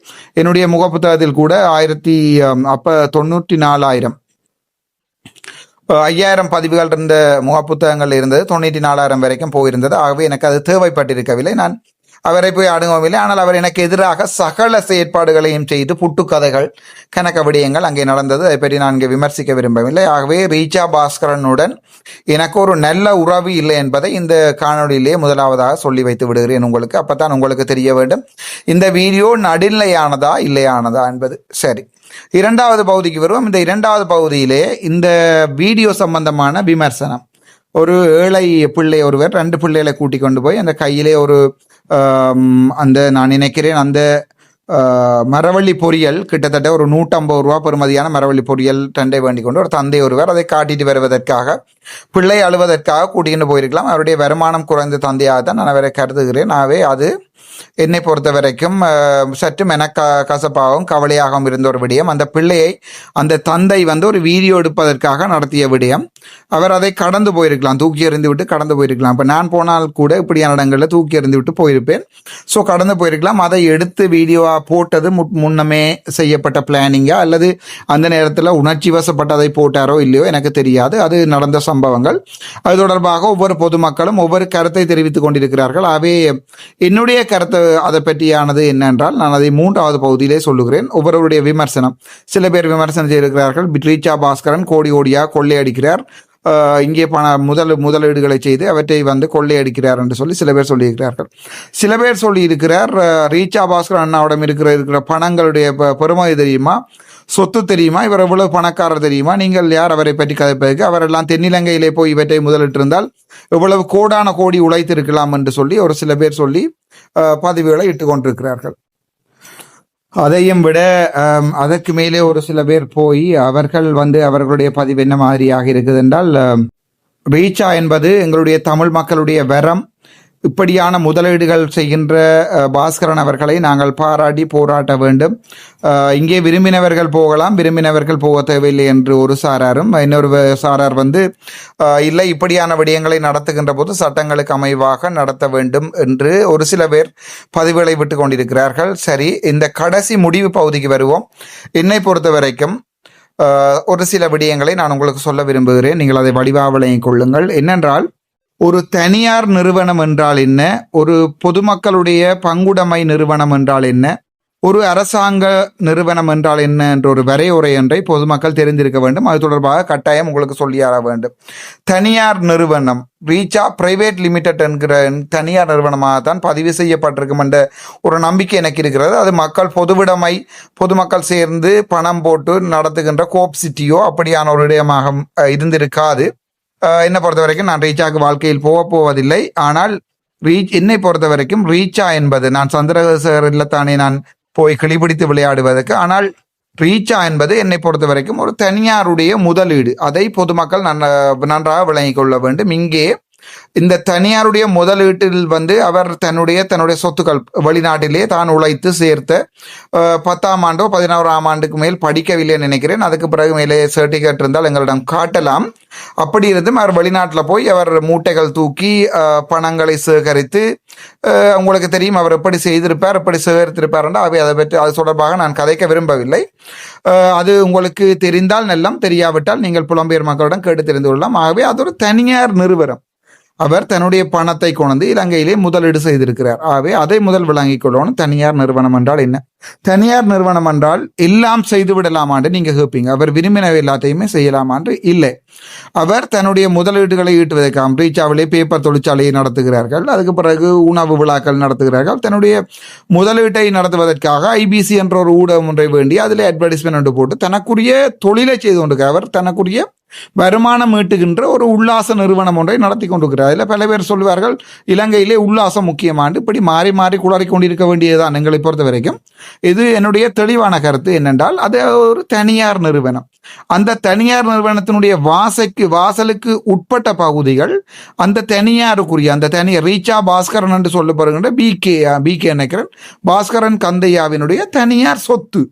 என்னுடைய முகப்புத்தகத்தில் கூட 5,000 பதிவுகள் இருந்த முகப்புத்தகங்கள் இருந்தது, 94,000 வரைக்கும் போயிருந்தது. ஆகவே எனக்கு அது தேவைப்பட்டிருக்கவில்லை. நான் அவரை போய் அணுகவும் இல்லை. ஆனால் அவர் எனக்கு எதிராக சகல செயற்பாடுகளையும் செய்து புட்டுக்கதைகள் கணக்க விடயங்கள் அங்கே நடந்தது. அதை பற்றி நான் இங்கே விமர்சிக்க விரும்பவில்லை. ஆகவே ரீச்சா பாஸ்கரனுடன் எனக்கு ஒரு நல்ல உறவு இல்லை என்பதை இந்த காணொலியிலே முதலாவதாக சொல்லி வைத்து விடுகிறேன் உங்களுக்கு. அப்பதான் உங்களுக்கு தெரிய வேண்டும் இந்த வீடியோ நடுநிலையானதா இல்லையானதா என்பது. சரி, இரண்டாவது பகுதிக்கு வருவோம். இந்த இரண்டாவது பகுதியிலே இந்த வீடியோ சம்பந்தமான விமர்சனம். ஒரு ஏழை பிள்ளை ஒருவர் 2 பிள்ளைகளை கூட்டிக் கொண்டு போய் அந்த கையிலே ஒரு அந்த நான் நினைக்கிறேன் அந்த மரவள்ளி பொரியல் கிட்டத்தட்ட ஒரு 150 ரூபா பெறுமதியான மரவள்ளி பொரியல் தண்டை வேண்டிக் கொண்டு ஒரு தந்தை ஒருவர் அதை காட்டிட்டு வருவதற்காக பிள்ளை அழுவதற்காக கூட்டிகிட்டு போயிருக்கலாம். அவருடைய வருமானம் குறைந்த தந்தையாக தான் நான் அவரை கருதுகிறேன். ஆகவே அது என்னை பொறுத்த வரைக்கும் சற்று கசப்பாகவும் கவலையாகவும் இருந்த ஒரு விடயம். அந்த பிள்ளையை அந்த தந்தை ஒரு வீடியோ எடுப்பதற்காக நடத்திய விடயம். அவர் அதை கடந்து போயிருக்கலாம், தூக்கி எறிந்து விட்டு கடந்து போயிருக்கலாம். இப்போ நான் போனால் கூட இப்படியான இடங்களில் தூக்கி எறிந்து விட்டு போயிருப்பேன். ஸோ கடந்து போயிருக்கலாம். அதை எடுத்து வீடியோவாக போட்டது முன்னமே செய்யப்பட்ட பிளானிங்கா அல்லது அந்த நேரத்தில் உணர்ச்சி வசப்பட்டு அதை போட்டாரோ இல்லையோ எனக்கு தெரியாது. அது நடந்த சம்பவங்கள். அது தொடர்பாக ஒவ்வொரு பொதுமக்களும் ஒவ்வொரு கருத்தை தெரிவித்துக் கொண்டிருக்கிறார்கள். ஆகவே என்னுடைய கருத்து அதை பற்றியானது என்னென்றால் நான் அதை 3வது பகுதியிலே சொல்லுகிறேன். ஒவ்வொருவருடைய விமர்சனம். சில பேர் விமர்சனம் செய்திருக்கிறார்கள், ரீச்சா பாஸ்கரன் கோடியாக கொள்ளையடிக்கிறார், இங்கே முதலீடுகளை செய்து அவற்றை கொள்ளையடிக்கிறார் என்று சொல்லி சில பேர் சொல்லியிருக்கிறார்கள். சில பேர் சொல்லியிருக்கிறார் ரீச்சா பாஸ்கரன் அண்ணாவிடம் இருக்கிற பணங்களுடைய பெருமதி தெரியுமா, சொத்து தெரியுமா, இவர் எவ்வளவு பணக்காரர் தெரியுமா, நீங்கள் யார் அவரை பற்றி கதைப்பதற்கு, அவரெல்லாம் தென்னிலங்கையிலே போய் இவற்றை முதலிட்டிருந்தால் எவ்வளவு கோடான கோடி உழைத்திருக்கலாம் என்று சொல்லி ஒரு சில பேர் சொல்லி பதிவுகளை இட்டு கொண்டிருக்கிறார்கள். அதையும் விட அதற்கு மேலே ஒரு சில பேர் போய் அவர்கள் அவர்களுடைய பதிவு என்ன மாதிரியாக இருக்குது என்றால், ரீச்சா என்பது எங்களுடைய தமிழ் மக்களுடைய வரம், இப்படியான முதலீடுகள் செய்கின்ற பாஸ்கரன் அவர்களை நாங்கள் பாராட்டி போராட்ட வேண்டும். இங்கே விரும்பினவர்கள் போகலாம், விரும்பினவர்கள் போக தேவையில்லை என்று ஒரு சாராரும், இன்னொரு சாரார் இல்லை இப்படியான விடயங்களை நடத்துகின்ற போது சட்டங்களுக்கு அமைவாக நடத்த வேண்டும் என்று ஒரு சில பேர் பதிவுகளை விட்டு கொண்டிருக்கிறார்கள். சரி, இந்த கடைசி முடிவு பகுதிக்கு வருவோம். என்னை பொறுத்த வரைக்கும் ஒரு சில விடயங்களை நான் உங்களுக்கு சொல்ல விரும்புகிறேன். நீங்கள் அதை வடிவாக விளங்கிக் கொள்ளுங்கள். என்னென்றால், ஒரு தனியார் நிறுவனம் என்றால் என்ன, ஒரு பொதுமக்களுடைய பங்குடைமை நிறுவனம் என்றால் என்ன, ஒரு அரசாங்க நிறுவனம் என்றால் என்ன என்ற ஒரு வரையுறை ஒன்றை பொதுமக்கள் தெரிந்திருக்க வேண்டும். அது தொடர்பாக கட்டாயம் உங்களுக்கு சொல்லியார வேண்டும். தனியார் நிறுவனம் ரீச்சா பிரைவேட் லிமிடெட் என்கிற தனியார் நிறுவனமாக தான் பதிவு செய்யப்பட்டிருக்கும் என்ற ஒரு நம்பிக்கை எனக்கு இருக்கிறது. அது மக்கள் பொதுவிடமை, பொதுமக்கள் சேர்ந்து பணம் போட்டு நடத்துகின்ற கோப் சிட்டியோ அப்படியான ஒரு இடமாக இருந்திருக்காது. என்னை பொறுத்த வரைக்கும் நான் ரீச்சாக்கு வாழ்க்கையில் போவதில்லை. ஆனால் என்னை பொறுத்த வரைக்கும் ரீச்சா என்பது, நான் சந்திரசேகரில் தானே நான் போய் கிளிபிடித்து விளையாடுவதற்கு, ஆனால் ரீச்சா என்பது என்னை பொறுத்த வரைக்கும் ஒரு தனியாருடைய முதலீடு. அதை பொதுமக்கள் நன்றாக விளங்கிக் கொள்ள வேண்டும். இங்கே இந்த தனியாருடைய முதலீட்டில் அவர் தன்னுடைய சொத்துக்கள் வெளிநாட்டிலே தான் உழைத்து சேர்த்த 10ஆம் ஆண்டோ 11ஆம் ஆண்டுக்கு மேல் படிக்கவில்லை நினைக்கிறேன். அதுக்கு பிறகு மேலே சர்டிஃபிகேட் இருந்தால் எங்களிடம் காட்டலாம். அப்படி இருந்தும் அவர் வெளிநாட்டில் போய் அவர் மூட்டைகள் தூக்கி பணங்களை சேகரித்து, உங்களுக்கு தெரியும் அவர் எப்படி செய்திருப்பார், எப்படி சேகரித்திருப்பார் என்று அதை பற்றி அது தொடர்பாக நான் கதைக்க விரும்பவில்லை. அது உங்களுக்கு தெரிந்தால் நல்லம், தெரியாவிட்டால் நீங்கள் புலம்பெயர் மக்களிடம் கேட்டு தெரிந்து கொள்ளலாம். ஆகவே அது ஒரு தனியார் நிறுவனம். அவர் தன்னுடைய பணத்தை கொண்டு இலங்கையிலே முதலீடு செய்திருக்கிறார். ஆகவே அதை முதல் விளங்கிக் கொள்ளணும். தனியார் நிறுவனம் என்றால் என்ன? தனியார் நிறுவனம் என்றால் எல்லாம் செய்து விடலாமான்னு நீங்க கேட்பீங்க. அவர் விரும்பினவை எல்லாத்தையுமே செய்யலாமான்று இல்லை. அவர் தன்னுடைய முதலீடுகளை ஈட்டுவதற்காக ரீச்சாவிலே பேப்பர் தொழிற்சாலையை நடத்துகிறார்கள், அதுக்கு பிறகு உணவு விழாக்கள் நடத்துகிறார்கள். தன்னுடைய முதலீட்டை நடத்துவதற்காக IBC என்ற ஒரு ஊடகம் ஒன்றை வேண்டி அதில் அட்வர்டைஸ்மெண்ட் போட்டு தனக்குரிய தொழிலை செய்து கொண்டிருக்கிறார். அவர் தனக்குரிய வருமானம் ஈட்டுகின்ற ஒரு உல்லாச நிறுவனம் ஒன்றை நடத்தி கொண்டிருக்கிறார். இதில் பல பேர் சொல்லுவார்கள் இலங்கையிலே உல்லாசம் முக்கியமானது. இப்படி மாறி மாறி குளறி கொண்டிருக்க வேண்டியதுதான் எங்களை பொறுத்த வரைக்கும். இது என்னுடைய தெளிவான கருத்து என்னென்றால், அது ஒரு தனியார் நிறுவனம். அந்த தனியார் நிறுவனத்தினுடைய வாசலுக்கு உட்பட்ட பகுதிகள் அந்த தனியாருக்குரிய அந்த ரீச்சா பாஸ்கரன் என்று சொல்லப்படுகின்ற பிகே நினைக்கிறேன் பாஸ்கரன் கந்தையாவினுடைய தனியார் சொத்து.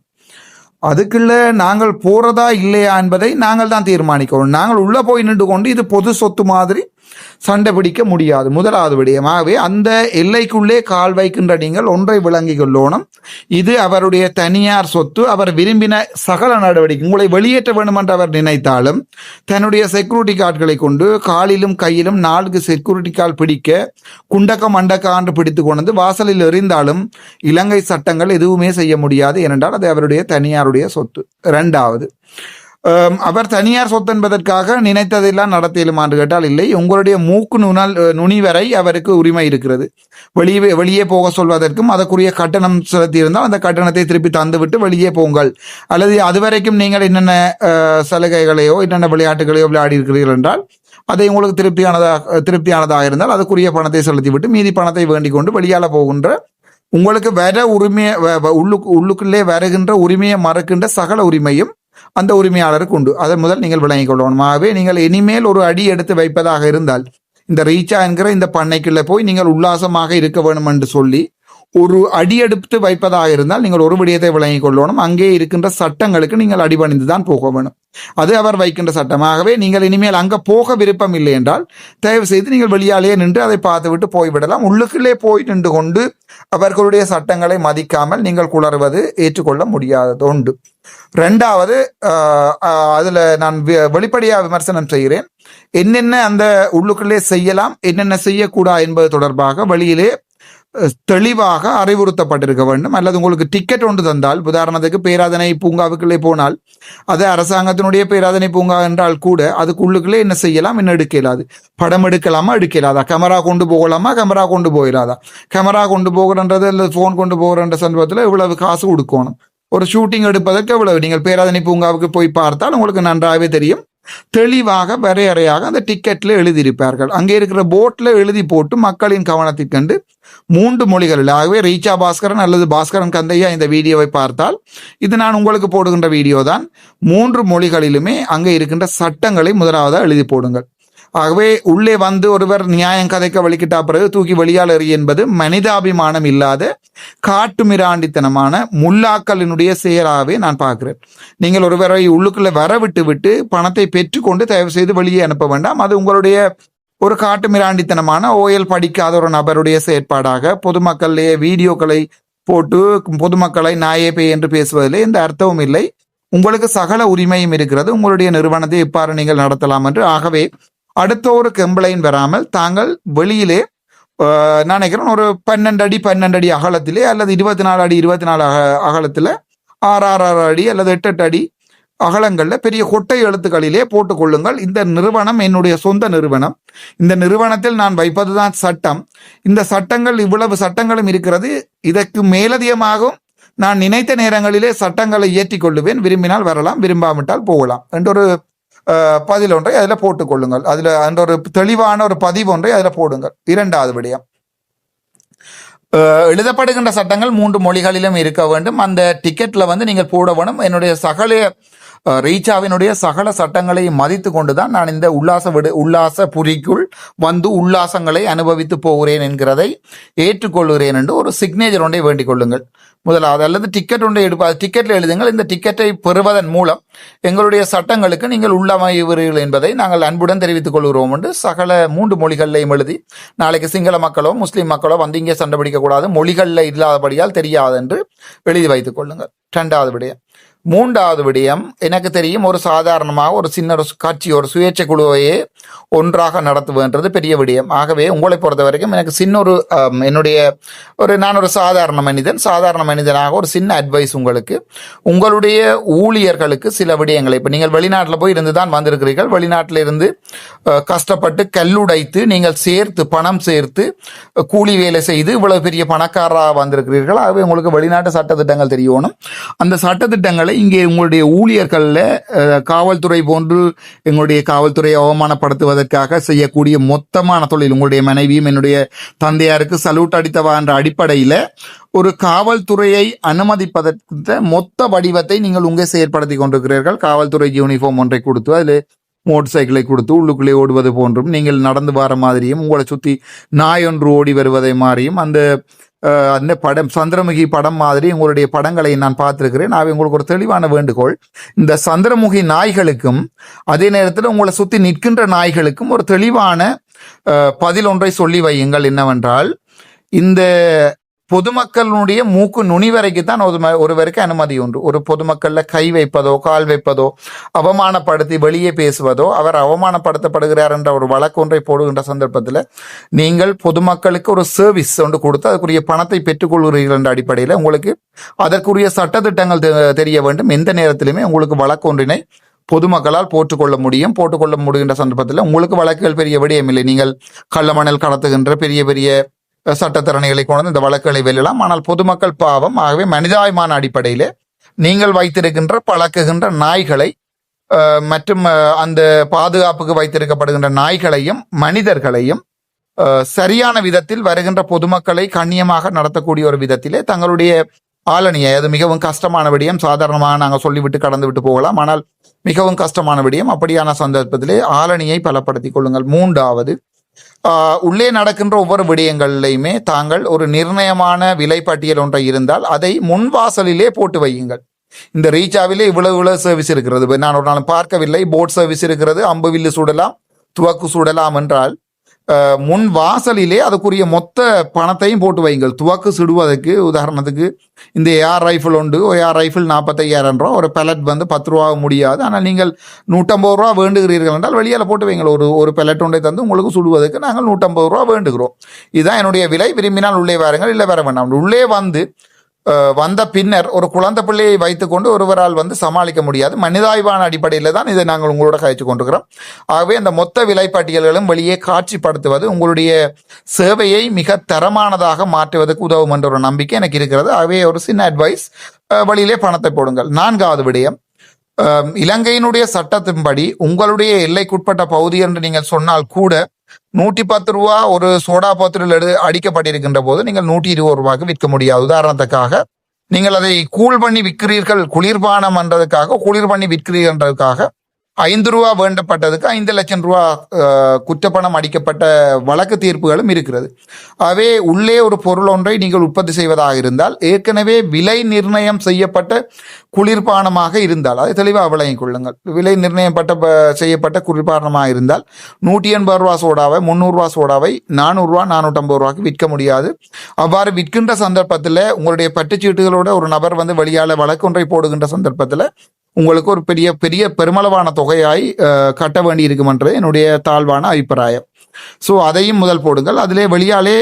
அதுக்குள்ள நாங்கள் போறதா இல்லையா என்பதை நாங்கள் தான் தீர்மானிக்கணும். நாங்கள் உள்ள போய் நின்று கொண்டு இது பொது சொத்து மாதிரி சண்டை பிடிக்க முடியாது. முதலாவது விடயமாகவே அந்த எல்லைக்குள்ளே கால் வைக்கின்ற நீங்கள் ஒன்றை விளங்கிக் கொள்ளணும். இது அவருடைய தனியார் சொத்து. அவர் விரும்பின சகல நடவடிக்கை உங்களை வெளியேற்ற வேண்டும் என்று அவர் நினைத்தாலும் தன்னுடைய செக்யூரிட்டி கார்டுகளை கொண்டு காலிலும் கையிலும் 4 செக்யூரிட்டி கார்டு பிடிக்க குண்டக்க மண்டக்க என்று பிடித்து கொண்டு வாசலில் எறிந்தாலும் இலங்கை சட்டங்கள் எதுவுமே செய்ய முடியாது. ஏனென்றால் அது அவருடைய தனியாருடைய சொத்து. இரண்டாவது, அவர் தனியார் சொத்து என்பதற்காக நினைத்ததெல்லாம் நடத்தியலுமா என்று கேட்டால் இல்லை. உங்களுடைய மூக்கு நுனி வரை அவருக்கு உரிமை இருக்கிறது. வெளியே போக சொல்வதற்கும் அதற்குரிய கட்டணம் செலுத்தியிருந்தால் அந்த கட்டணத்தை திருப்பி தந்துவிட்டு வெளியே போங்கள், அல்லது அதுவரைக்கும் நீங்கள் என்னென்ன சலுகைகளையோ என்னென்ன விளையாட்டுகளையோ விளையாடி இருக்கிறீர்கள் என்றால் அதை உங்களுக்கு திருப்தியானதாக இருந்தால் அதுக்குரிய பணத்தை செலுத்திவிட்டு மீதி பணத்தை வேண்டிக் கொண்டு வெளியால போகின்ற உங்களுக்கு வர உரிமையை உள்ளுக்குள்ளே வருகின்ற உரிமையை மறக்கின்ற சகல உரிமையும் அந்த உரிமையாளருக்கு உண்டு. அதை முதல் நீங்கள் விளங்கிக் கொள்ளணும். ஆகவே நீங்கள் இனிமேல் ஒரு அடி எடுத்து வைப்பதாக இருந்தால் இந்த ரீச்சா என்கிற இந்த பண்ணைக்குள்ள போய் நீங்கள் உல்லாசமாக இருக்க வேண்டும் என்று சொல்லி ஒரு அடி எடுத்து வைப்பதாக இருந்தால் நீங்கள் ஒரு விடயத்தை விளங்கிக் கொள்ளணும். அங்கே இருக்கின்ற சட்டங்களுக்கு நீங்கள் அடிபணிந்து தான் போக வேணும். அது அவர் வைக்கின்ற சட்டமாகவே நீங்கள் இனிமேல் அங்கே போக விருப்பம் இல்லை என்றால் தயவு செய்து நீங்கள் வெளியாலேயே நின்று அதை பார்த்துவிட்டு போய்விடலாம். உள்ளுக்குள்ளே போய் நின்று கொண்டு அவர்களுடைய சட்டங்களை மதிக்காமல் நீங்கள் குளறுவது ஏற்றுக்கொள்ள முடியாதது உண்டு. ரெண்டாவது, அதுல நான் வெளிப்படையா விமர்சனம் செய்கிறேன். என்னென்ன அந்த உள்ளுக்குள்ளே செய்யலாம் என்னென்ன செய்யக்கூடாது என்பது தொடர்பாக வெளியிலே தெளிவாக அறிவுறுத்தப்பட்டிருக்க வேண்டும். அல்லது உங்களுக்கு டிக்கெட் ஒன்று தந்தால், உதாரணத்துக்கு பேராதனை பூங்காவுக்குள்ளே போனால் அது அரசாங்கத்தினுடைய பேராதனை பூங்கா என்றால் கூட அதுக்குள்ளுக்குள்ளே என்ன செய்யலாம் என்ன எடுக்கலாது, படம் எடுக்கலாமா எடுக்கலாதா, கேமரா கொண்டு போகலாமா கேமரா கொண்டு போயிடாதா, கேமரா கொண்டு போகிறன்றது அல்லது போன் கொண்டு போகிறன்ற சந்தர்ப்பத்தில் இவ்வளவு காசு கொடுக்கணும். ஒரு ஷூட்டிங் எடுப்பதற்கு எவ்வளவு. நீங்கள் பேராதனை பூங்காவுக்கு போய் பார்த்தால் உங்களுக்கு நன்றாகவே தெரியும். தெளிவாக வரையறையாக அந்த டிக்கெட்ல எழுதியிருப்பார்கள். அங்கே இருக்கிற போர்ட்ல எழுதி போட்டு மக்களின் கவனத்தை கண்டு 3 மொழிகளில், ஆகவே ரீச்சா பாஸ்கரன் அல்லது பாஸ்கரன் கந்தையா இந்த வீடியோவை பார்த்தால் இது நான் உங்களுக்கு போடுகின்ற வீடியோ தான். 3 மொழிகளிலுமே அங்கே இருக்கின்ற சட்டங்களை முதலாவதாக எழுதி போடுங்கள். ஆகவே உள்ளே வந்து ஒருவர் நியாயம் கதைக்க வலிக்கிட்டா பிறகு தூக்கி வெளியால் எறி என்பது மனிதாபிமானம் இல்லாத காட்டுமிராண்டித்தனமான முல்லாக்களினுடைய செயலாகவே நான் பார்க்கிறேன். நீங்கள் ஒருவரை உள்ளுக்குள்ள வரவிட்டு விட்டு பணத்தை பெற்றுக்கொண்டு தயவு செய்து வெளியே அனுப்ப வேண்டாம். அது உங்களுடைய ஒரு காட்டுமிராண்டித்தனமான ஓயல் படிக்காத ஒரு நபருடைய செயற்பாடாக பொதுமக்களிலே வீடியோக்களை போட்டு பொதுமக்களை நாயே பேய் என்று பேசுவதிலே எந்த அர்த்தமும் இல்லை. உங்களுக்கு சகல உரிமையும் இருக்கிறது. உங்களுடைய நிறுவனத்தை எவ்வாறு நீங்கள் நடத்தலாம் என்று. ஆகவே அடுத்த ஒரு கம்ப்ளைண்ட் வராமல் தாங்கள் வெளியிலே நான் நினைக்கிறேன் ஒரு 12 அடி அகலத்திலே அல்லது 24 அடி 24 அகலத்தில் 6 அடி அல்லது 8 அடி அகலங்களில் பெரிய கொட்டை எழுத்துக்களிலே போட்டுக்கொள்ளுங்கள். இந்த நிறுவனம் என்னுடைய சொந்த நிறுவனம். இந்த நிறுவனத்தில் நான் வைப்பதுதான் சட்டம். இந்த சட்டங்கள் இவ்வளவு சட்டங்களும் இருக்கிறது. இதற்கு மேலதிகமாகவும் நான் நினைத்த நேரங்களிலே சட்டங்களை இயற்றிக் கொள்ளுவேன். விரும்பினால் வரலாம், விரும்பாவிட்டால் போகலாம் என்ற ஒரு பதில் ஒன்றை அதில் போட்டுக் கொள்ளுங்கள். அதில் அந்த ஒரு தெளிவான ஒரு பதிவு ஒன்றை அதில் போடுங்கள். இரண்டாவது விடயம், எழுதப்படுகின்ற சட்டங்கள் 3 மொழிகளிலும் இருக்க வேண்டும். அந்த டிக்கெட்ல வந்து நீங்கள் போட வேணும். என்னுடைய சகல ரீச்சாவினுடைய சகல சட்டங்களை மதித்து கொண்டுதான் நான் இந்த உல்லாச புரிக்குள் வந்து உல்லாசங்களை அனுபவித்து போகிறேன் என்கிறதை ஏற்றுக்கொள்கிறேன் என்று ஒரு சிக்னேச்சர் ஒன்றை வேண்டிக் கொள்ளுங்கள் முதலாவது. அல்லது டிக்கெட் ஒன்றை டிக்கெட்டில் எழுதுங்கள். இந்த டிக்கெட்டை பெறுவதன் மூலம் எங்களுடைய சட்டங்களுக்கு நீங்கள் உள்ளமைவீர்கள் என்பதை நாங்கள் அன்புடன் தெரிவித்துக் கொள்கிறோம் என்று சகல 3 மொழிகளிலையும் எழுதி, நாளைக்கு சிங்கள மக்களோ முஸ்லீம் மக்களோ வந்து இங்கே சண்டை பிடிக்கக்கூடாது, மொழிகளில் இல்லாதபடியால் தெரியாது என்று எழுதி வைத்துக் கொள்ளுங்கள். 2வது விடயம். 3வது விடயம், எனக்கு தெரியும் ஒரு சாதாரணமாக ஒரு சின்ன ஒரு கட்சி ஒரு சுயேட்சை குழுவையே ஒன்றாக நடத்துவன்றது பெரிய விடயம். ஆகவே உங்களை பொறுத்த வரைக்கும் எனக்கு சின்ன ஒரு என்னுடைய நான் ஒரு சாதாரண மனிதனாக ஒரு சின்ன அட்வைஸ் உங்களுக்கு, உங்களுடைய ஊழியர்களுக்கு சில விடயங்களை, இப்போ நீங்கள் வெளிநாட்டில் போய் இருந்து தான் வந்திருக்கிறீர்கள், வெளிநாட்டில் இருந்து கஷ்டப்பட்டு கல்லுடைத்து நீங்கள் பணம் சேர்த்து கூலி வேலை செய்து இவ்வளவு பெரிய பணக்காரராக வந்திருக்கிறீர்கள். ஆகவே உங்களுக்கு வெளிநாட்டு சட்டத்திட்டங்கள் தெரியணும். அந்த சட்டத்திட்டங்களை இங்கே உங்களுடைய ஊழியர்களில் காவல்துறை போன்று எங்களுடைய காவல்துறையை அவமானப்படுத்துவதற்காக செய்யக்கூடிய மொத்தமான தொழில், உங்களுடைய மனைவியும் என்னுடைய தந்தையாருக்கு சல்யூட் அடித்தவா என்ற அடிப்படையில் ஒரு காவல்துறையை அனுமதிப்பதற்கு மொத்த வடிவத்தை நீங்கள் உங்கே செயற்படுத்தி கொண்டிருக்கிறீர்கள். காவல்துறை யூனிஃபார்ம் ஒன்றை கொடுத்து அதில் மோட்டர் சைக்கிளை கொடுத்து உள்ளுக்குள்ளே ஓடுவது போன்றும், நீங்கள் நடந்து வர மாதிரியும், உங்களை சுற்றி நாய் ஒன்று ஓடி வருவதை மாதிரியும், அந்த அந்த படம் சந்திரமுகி படம் மாதிரி உங்களுடைய படங்களை நான் பார்த்துருக்கிறேன். நான் உங்களுக்கு ஒரு தெளிவான வேண்டுகோள், இந்த சந்திரமுகி நாய்களுக்கும் அதே நேரத்தில் உங்களை சுற்றி நிற்கின்ற நாய்களுக்கும் ஒரு தெளிவான பதில் ஒன்றை சொல்லி வையுங்கள். என்னவென்றால், இந்த பொதுமக்களுடைய மூக்கு நுனி வரைக்குத்தான் ஒருவருக்கு அனுமதி உண்டு. ஒரு பொதுமக்கள்ல கை வைப்பதோ கால் வைப்பதோ அவமானப்படுத்தி வெளியே பேசுவதோ அவர் அவமானப்படுத்தப்படுகிறார் என்ற ஒரு வழக்கு ஒன்றை போடுகின்ற சந்தர்ப்பத்தில் நீங்கள் பொதுமக்களுக்கு ஒரு சர்வீஸ் ஒன்று கொடுத்து அதுக்குரிய பணத்தை பெற்றுக்கொள்கிறீர்கள் என்ற அடிப்படையில் உங்களுக்கு அதற்குரிய சட்டத்திட்டங்கள் தெரிய வேண்டும். எந்த நேரத்திலுமே உங்களுக்கு வழக்கு ஒன்றினை பொதுமக்களால் போட்டுக்கொள்ள முடிகின்ற சந்தர்ப்பத்தில் உங்களுக்கு வழக்குகள் பெரிய விடயமில்லை. நீங்கள் கள்ளமணல் கடத்துகின்ற பெரிய பெரிய சட்டத்திறனைகளை கொண்டு இந்த வழக்குகளை வெல்லலாம். ஆனால் பொதுமக்கள் பாவம். ஆகவே மனிதாயமான அடிப்படையில் நீங்கள் வைத்திருக்கின்ற பழக்குகின்ற நாய்களை மற்றும் அந்த பாதுகாப்புக்கு வைத்திருக்கப்படுகின்ற நாய்களையும் மனிதர்களையும் சரியான விதத்தில் வருகின்ற பொதுமக்களை கண்ணியமாக நடத்தக்கூடிய ஒரு விதத்திலே தங்களுடைய ஆளணியை, அது மிகவும் கஷ்டமான விடயம். சாதாரணமாக நாங்கள் சொல்லிவிட்டு கடந்து விட்டு போகலாம், ஆனால் மிகவும் கஷ்டமான விடயம். அப்படியான சந்தர்ப்பத்திலே ஆளணியை பலப்படுத்திக் கொள்ளுங்கள். மூன்றாவது, உள்ளே நடக்கின்ற ஒவ்வொரு விடயங்கள்லையுமே தாங்கள் ஒரு நிர்ணயமான விலை பட்டியல் ஒன்றை இருந்தால் அதை முன்வாசலிலே போட்டு வையுங்கள். இந்த ரீச்சாவிலே இவ்வளவு சர்வீஸ் இருக்கிறது, நான் ஒரு நாள் பார்க்கவில்லை. போட் சர்வீஸ் இருக்கிறது, அம்பு வில்லு சுடலாம், துவக்கு சுடலாம் என்றால் முன் வாசலிலே அதுக்குரிய மொத்த பணத்தையும் போட்டு வையுங்கள். துவக்கு சுடுவதற்கு உதாரணத்துக்கு இந்த ஏஆர் ரைஃபிள் உண்டு. ஏஆர் ரைஃபிள் 45,000 ரூபா, ஒரு பெலட் வந்து 10 ரூபா முடியாது. ஆனால் நீங்கள் 150 ரூபா வேண்டுகிறீர்கள் என்றால் வெளியால் போட்டு வைங்கள். ஒரு பெலட் ஒன்றை தந்து உங்களுக்கு சுடுவதற்கு நாங்கள் 150 ரூபா வேண்டுகிறோம், இதுதான் என்னுடைய விலை, விரும்பினால் உள்ளே வாருங்கள், இல்லை வர வேண்டாம். உள்ளே வந்த பின்னர் ஒரு குழந்தை பிள்ளையை வைத்துக்கொண்டு ஒருவரால் சமாளிக்க முடியாது. மனிதாய்வான அடிப்படையில் தான் இதை நாங்கள் உங்களோட கழிச்சு கொண்டிருக்கிறோம். ஆகவே அந்த மொத்த விலைப்பட்டியல்களும் வெளியே காட்சிப்படுத்துவது உங்களுடைய சேவையை மிக தரமானதாக மாற்றுவதற்கு உதவும் என்ற ஒரு நம்பிக்கை எனக்கு இருக்கிறது. ஆகவே ஒரு சின்ன அட்வைஸ், வழியிலே பணத்தை போடுங்கள். 4வது விடயம், இலங்கையினுடைய சட்டத்தின்படி உங்களுடைய எல்லைக்குட்பட்ட பகுதி என்று நீங்கள் சொன்னால் கூட 110 ரூபா ஒரு சோடா பாத்திரில் அடிக்கப்பட்டிருக்கின்ற போது நீங்கள் 120 ரூபாய்க்கு விற்க முடியாது. உதாரணத்துக்காக நீங்கள் அதை கூல் பண்ணி விற்கிறீர்கள், குளிர்பானம் என்றதுக்காக குளிர் பண்ணி விற்கிறீர்கள்ன்றதுக்காக 5 ரூபா வேண்டப்பட்டதுக்கு 5 லட்சம் ரூபா குற்றப்பணம் அடிக்கப்பட்ட வழக்கு தீர்ப்புகளும் இருக்கிறது. ஆகவே உள்ளே ஒரு பொருள் ஒன்றை நீங்கள் உற்பத்தி செய்வதாக இருந்தால் ஏற்கனவே விலை நிர்ணயம் செய்யப்பட்ட குளிர்பானமாக இருந்தால் அதை தெளிவாக விளங்கிக் கொள்ளுங்கள். விலை நிர்ணயம் செய்யப்பட்ட குளிர்பானமாக இருந்தால் 180 ரூபா சோடாவை 300 ரூபா சோடாவை 400 ரூபா 450 ரூபாய்க்கு விற்க முடியாது. அவ்வாறு விற்கின்ற சந்தர்ப்பத்தில் உங்களுடைய பட்டுச்சீட்டுகளோட ஒரு நபர் வெளியால வழக்கொன்றை போடுகின்ற சந்தர்ப்பத்தில் உங்களுக்கு ஒரு பெரிய பெருமளவான தொகையாய் கட்ட வேண்டி இருக்குமென்றது என்னுடைய தாழ்வான அபிப்பிராயம். ஸோ அதையும் முதல் போடுங்கள். அதிலே வெளியாலே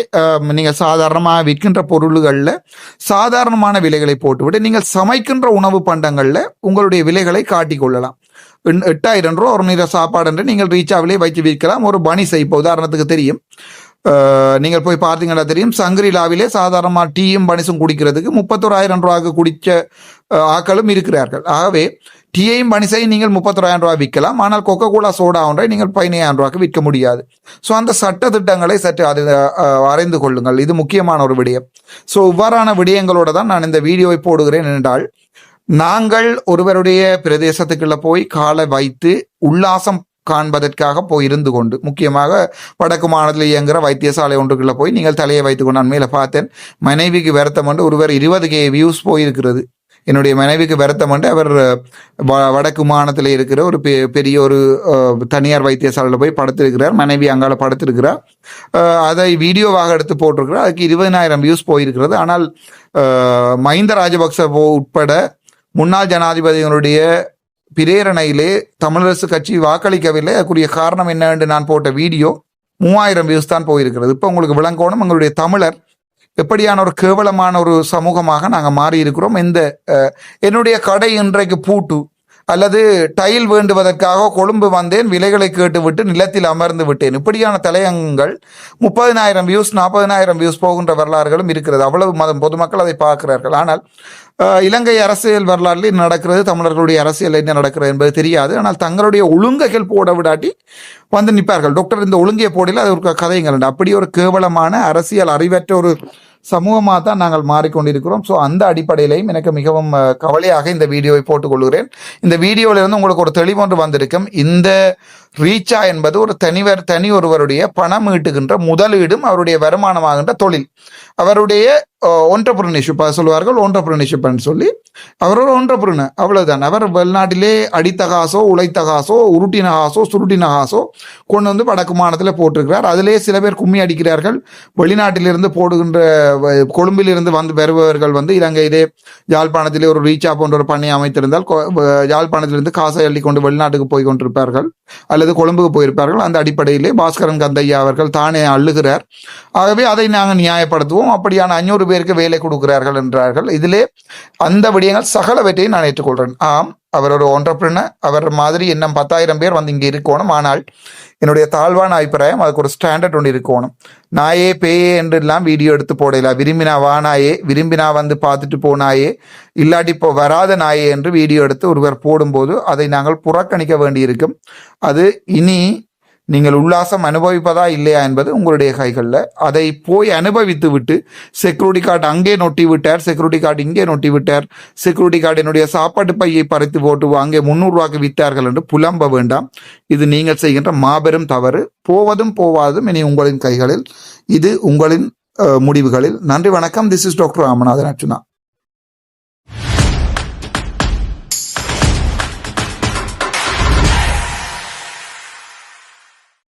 நீங்கள் சாதாரணமாக விற்கின்ற பொருள்களில் சாதாரணமான விலைகளை போட்டுவிட்டு நீங்கள் சமைக்கின்ற உணவு பண்டங்களில் உங்களுடைய விலைகளை காட்டிக்கொள்ளலாம். 8,000 ரூபா ஒரு நேர சாப்பாடு என்று நீங்கள் ரீச்சாவிலே வைத்து விற்கலாம். ஒரு பனிசை இப்போ உதாரணத்துக்கு தெரியும், நீங்கள் போய் பார்த்தீங்கன்னா தெரியும், சங்கரிலாவிலே சாதாரணமாக டீயும் பனிசும் குடிக்கிறதுக்கு 31,000 ரூபாய்க்கு குடித்த ஆக்களும் இருக்கிறார்கள். ஆகவே டீயையும் பனிசையும் நீங்கள் 31,000 ரூபாய் விற்கலாம், ஆனால் கொக்கோ கோலா சோடா ஒன்றை நீங்கள் 15,000 ரூபாய்க்கு விற்க முடியாது. ஸோ அந்த சட்ட திட்டங்களை சற்று அறிந்து கொள்ளுங்கள், இது முக்கியமான ஒரு விடயம். ஸோ இவ்வாறான விடயங்களோடு தான் நான் இந்த வீடியோவை போடுகிறேன். என்றால் நாங்கள் ஒருவருடைய பிரதேசத்துக்குள்ள போய் காலை வைத்து உல்லாசம் காண்பதற்காக போய் இருந்து கொண்டு, முக்கியமாக வடக்கு மாநிலத்தில் இயங்குகிற வைத்தியசாலை ஒன்றுக்குள்ள போய் நீங்கள் தலையை வைத்துக்கொண்டு, நான் மேலே பார்த்தேன் மனைவிக்கு வருத்தம் என்று ஒருவர் 20K வியூஸ் போயிருக்கிறது. என்னுடைய மனைவிக்கு வருத்தம் என்று அவர் வடக்கு மாநிலத்தில் இருக்கிற ஒரு பெரிய ஒரு தனியார் வைத்தியசாலையில் போய் படுத்திருக்கிறார். மனைவி அங்கால படுத்திருக்கிறார். அதை வீடியோவாக எடுத்து போட்டிருக்கிறார். அதுக்கு 20,000 வியூஸ் போயிருக்கிறது. ஆனால் மஹிந்த ராஜபக்ச உட்பட முன்னாள் ஜனாதிபதியினுடைய பிரேரணையிலே தமிழரசு கட்சி வாக்களிக்கவில்லை. அதுக்குரிய காரணம் என்ன என்று நான் போட்ட வீடியோ 3,000 வியூஸ் தான் போயிருக்கிறது. இப்போ உங்களுக்கு விளங்கணும் எங்களுடைய தமிழர் எப்படியான ஒரு கேவலமான ஒரு சமூகமாக நாங்கள் மாறி இருக்கிறோம். என்னுடைய கடை இன்றைக்கு பூட்டு அல்லது டைல் வேண்டுவதற்காக கொழும்பு வந்தேன், விலைகளை கேட்டுவிட்டு நிலத்தில் அமர்ந்து விட்டேன், இப்படியான தலையங்கங்கள் 30,000 வியூஸ் 40,000 வியூஸ் போகின்ற வரலாறுகளும் இருக்கிறது. அவ்வளவு பொதுமக்கள் அதை பார்க்கிறார்கள். ஆனால் இலங்கை அரசியல் வரலாற்றில் நடக்கிறது, தமிழர்களுடைய அரசியல் என்ன நடக்கிறது என்பது தெரியாது. ஆனால் தங்களுடைய ஒழுங்கைகள் போட விடாட்டி நிற்பார்கள். டாக்டர் இந்த ஒழுங்கையை போடல, அது ஒரு கதைங்கள். அப்படி ஒரு கேவலமான அரசியல் அறிவற்ற ஒரு சமூகமாக தான் நாங்கள் மாறிக்கொண்டிருக்கிறோம். ஸோ அந்த அடிப்படையிலையும் எனக்கு மிகவும் கவலையாக இந்த வீடியோவை போட்டுக்கொள்கிறேன். இந்த வீடியோவிலிருந்து உங்களுக்கு ஒரு தெளிவொன்று வந்திருக்கும். இந்த ரீச்சா என்பது ஒரு தனி ஒருவருடைய பணம் ஈட்டுகின்ற முதலீடும் அவருடைய வருமானமாகின்ற தொழில். அவருடைய ஒன்றப்ரனர்ஷிப் சொல்லுவார்கள், ஒன்றப்ரனர்ஷிப் சொல்லி அவர் ஒரு ஒன்றப்ரனர், அவ்வளவுதான். அவர் வெளிநாட்டிலே அடித்த காசோ உழைத்த காசோ உருட்டின காசோ சுருட்டின காசோ கொண்டு வந்து வடக்கு மாநிலத்தில் போட்டிருக்கிறார். அதிலே சில பேர் கும்மி அடிக்கிறார்கள். வெளிநாட்டிலிருந்து போடுகின்ற கொழும்பிலிருந்து வந்து வருபவர்கள் வந்து இலங்கையிலே யாழ்ப்பாணத்திலே ஒரு ரீச்சா போன்ற ஒரு பண்ணை அமைத்திருந்தால் யாழ்ப்பாணத்திலிருந்து காசை அள்ளி கொண்டு வெளிநாட்டுக்கு போய் கொண்டிருப்பார்கள் அல்லது கொழும்புக்கு போயிருப்பார்கள். அந்த அடிப்படையிலே பாஸ்கரன் கந்தையா அவர்கள் தானே அள்ளுகிறார். ஆகவே அதை நாங்கள் நியாயப்படுத்துவோம். அப்படியான 500 பேருக்கு வேலை கொடுக்கிறார்கள் என்றார்கள். இதிலே அந்த விடயங்கள் சகலவற்றை நான் ஏற்றுக்கொள்கிறேன். ஆம், அவர் ஒரு ஒன்றப்ரனர். அவர் மாதிரி இன்னும் 10,000 பேர் வந்து இங்கே இருக்கணும். ஆனால் என்னுடைய தாழ்வான அபிப்பிராயம், அதுக்கு ஒரு ஸ்டாண்டர்ட் ஒன்று இருக்கணும். நாயே பேயே என்றெல்லாம் வீடியோ எடுத்து போடல. விரும்பினா வானாயே, விரும்பினா வந்து பார்த்துட்டு போனாயே, இல்லாட்டி இப்போ வராத நாயே என்று வீடியோ எடுத்து ஒருவர் போடும்போது அதை நாங்கள் புறக்கணிக்க வேண்டியிருக்கும். அது இனி நீங்கள் உல்லாசம் அனுபவிப்பதா இல்லையா என்பது உங்களுடைய கைகளில். அதை போய் அனுபவித்து விட்டு செக்யூரிட்டி கார்டு அங்கே நொட்டி விட்டார், செக்யூரிட்டி கார்டு இங்கே நொட்டி விட்டார், செக்யூரிட்டி கார்டு என்னுடைய சாப்பாட்டு பையை பறித்து போட்டு அங்கே 300 ரூபாய்க்கு வித்தார்கள் என்று புலம்ப வேண்டாம். இது நீங்கள் செய்கின்ற மாபெரும் தவறு. போவதும் போவாதும் இனி உங்களின் கைகளில். இது உங்களின் முடிவுகளில். நன்றி, வணக்கம். This is doctor Ramanathan Archuna.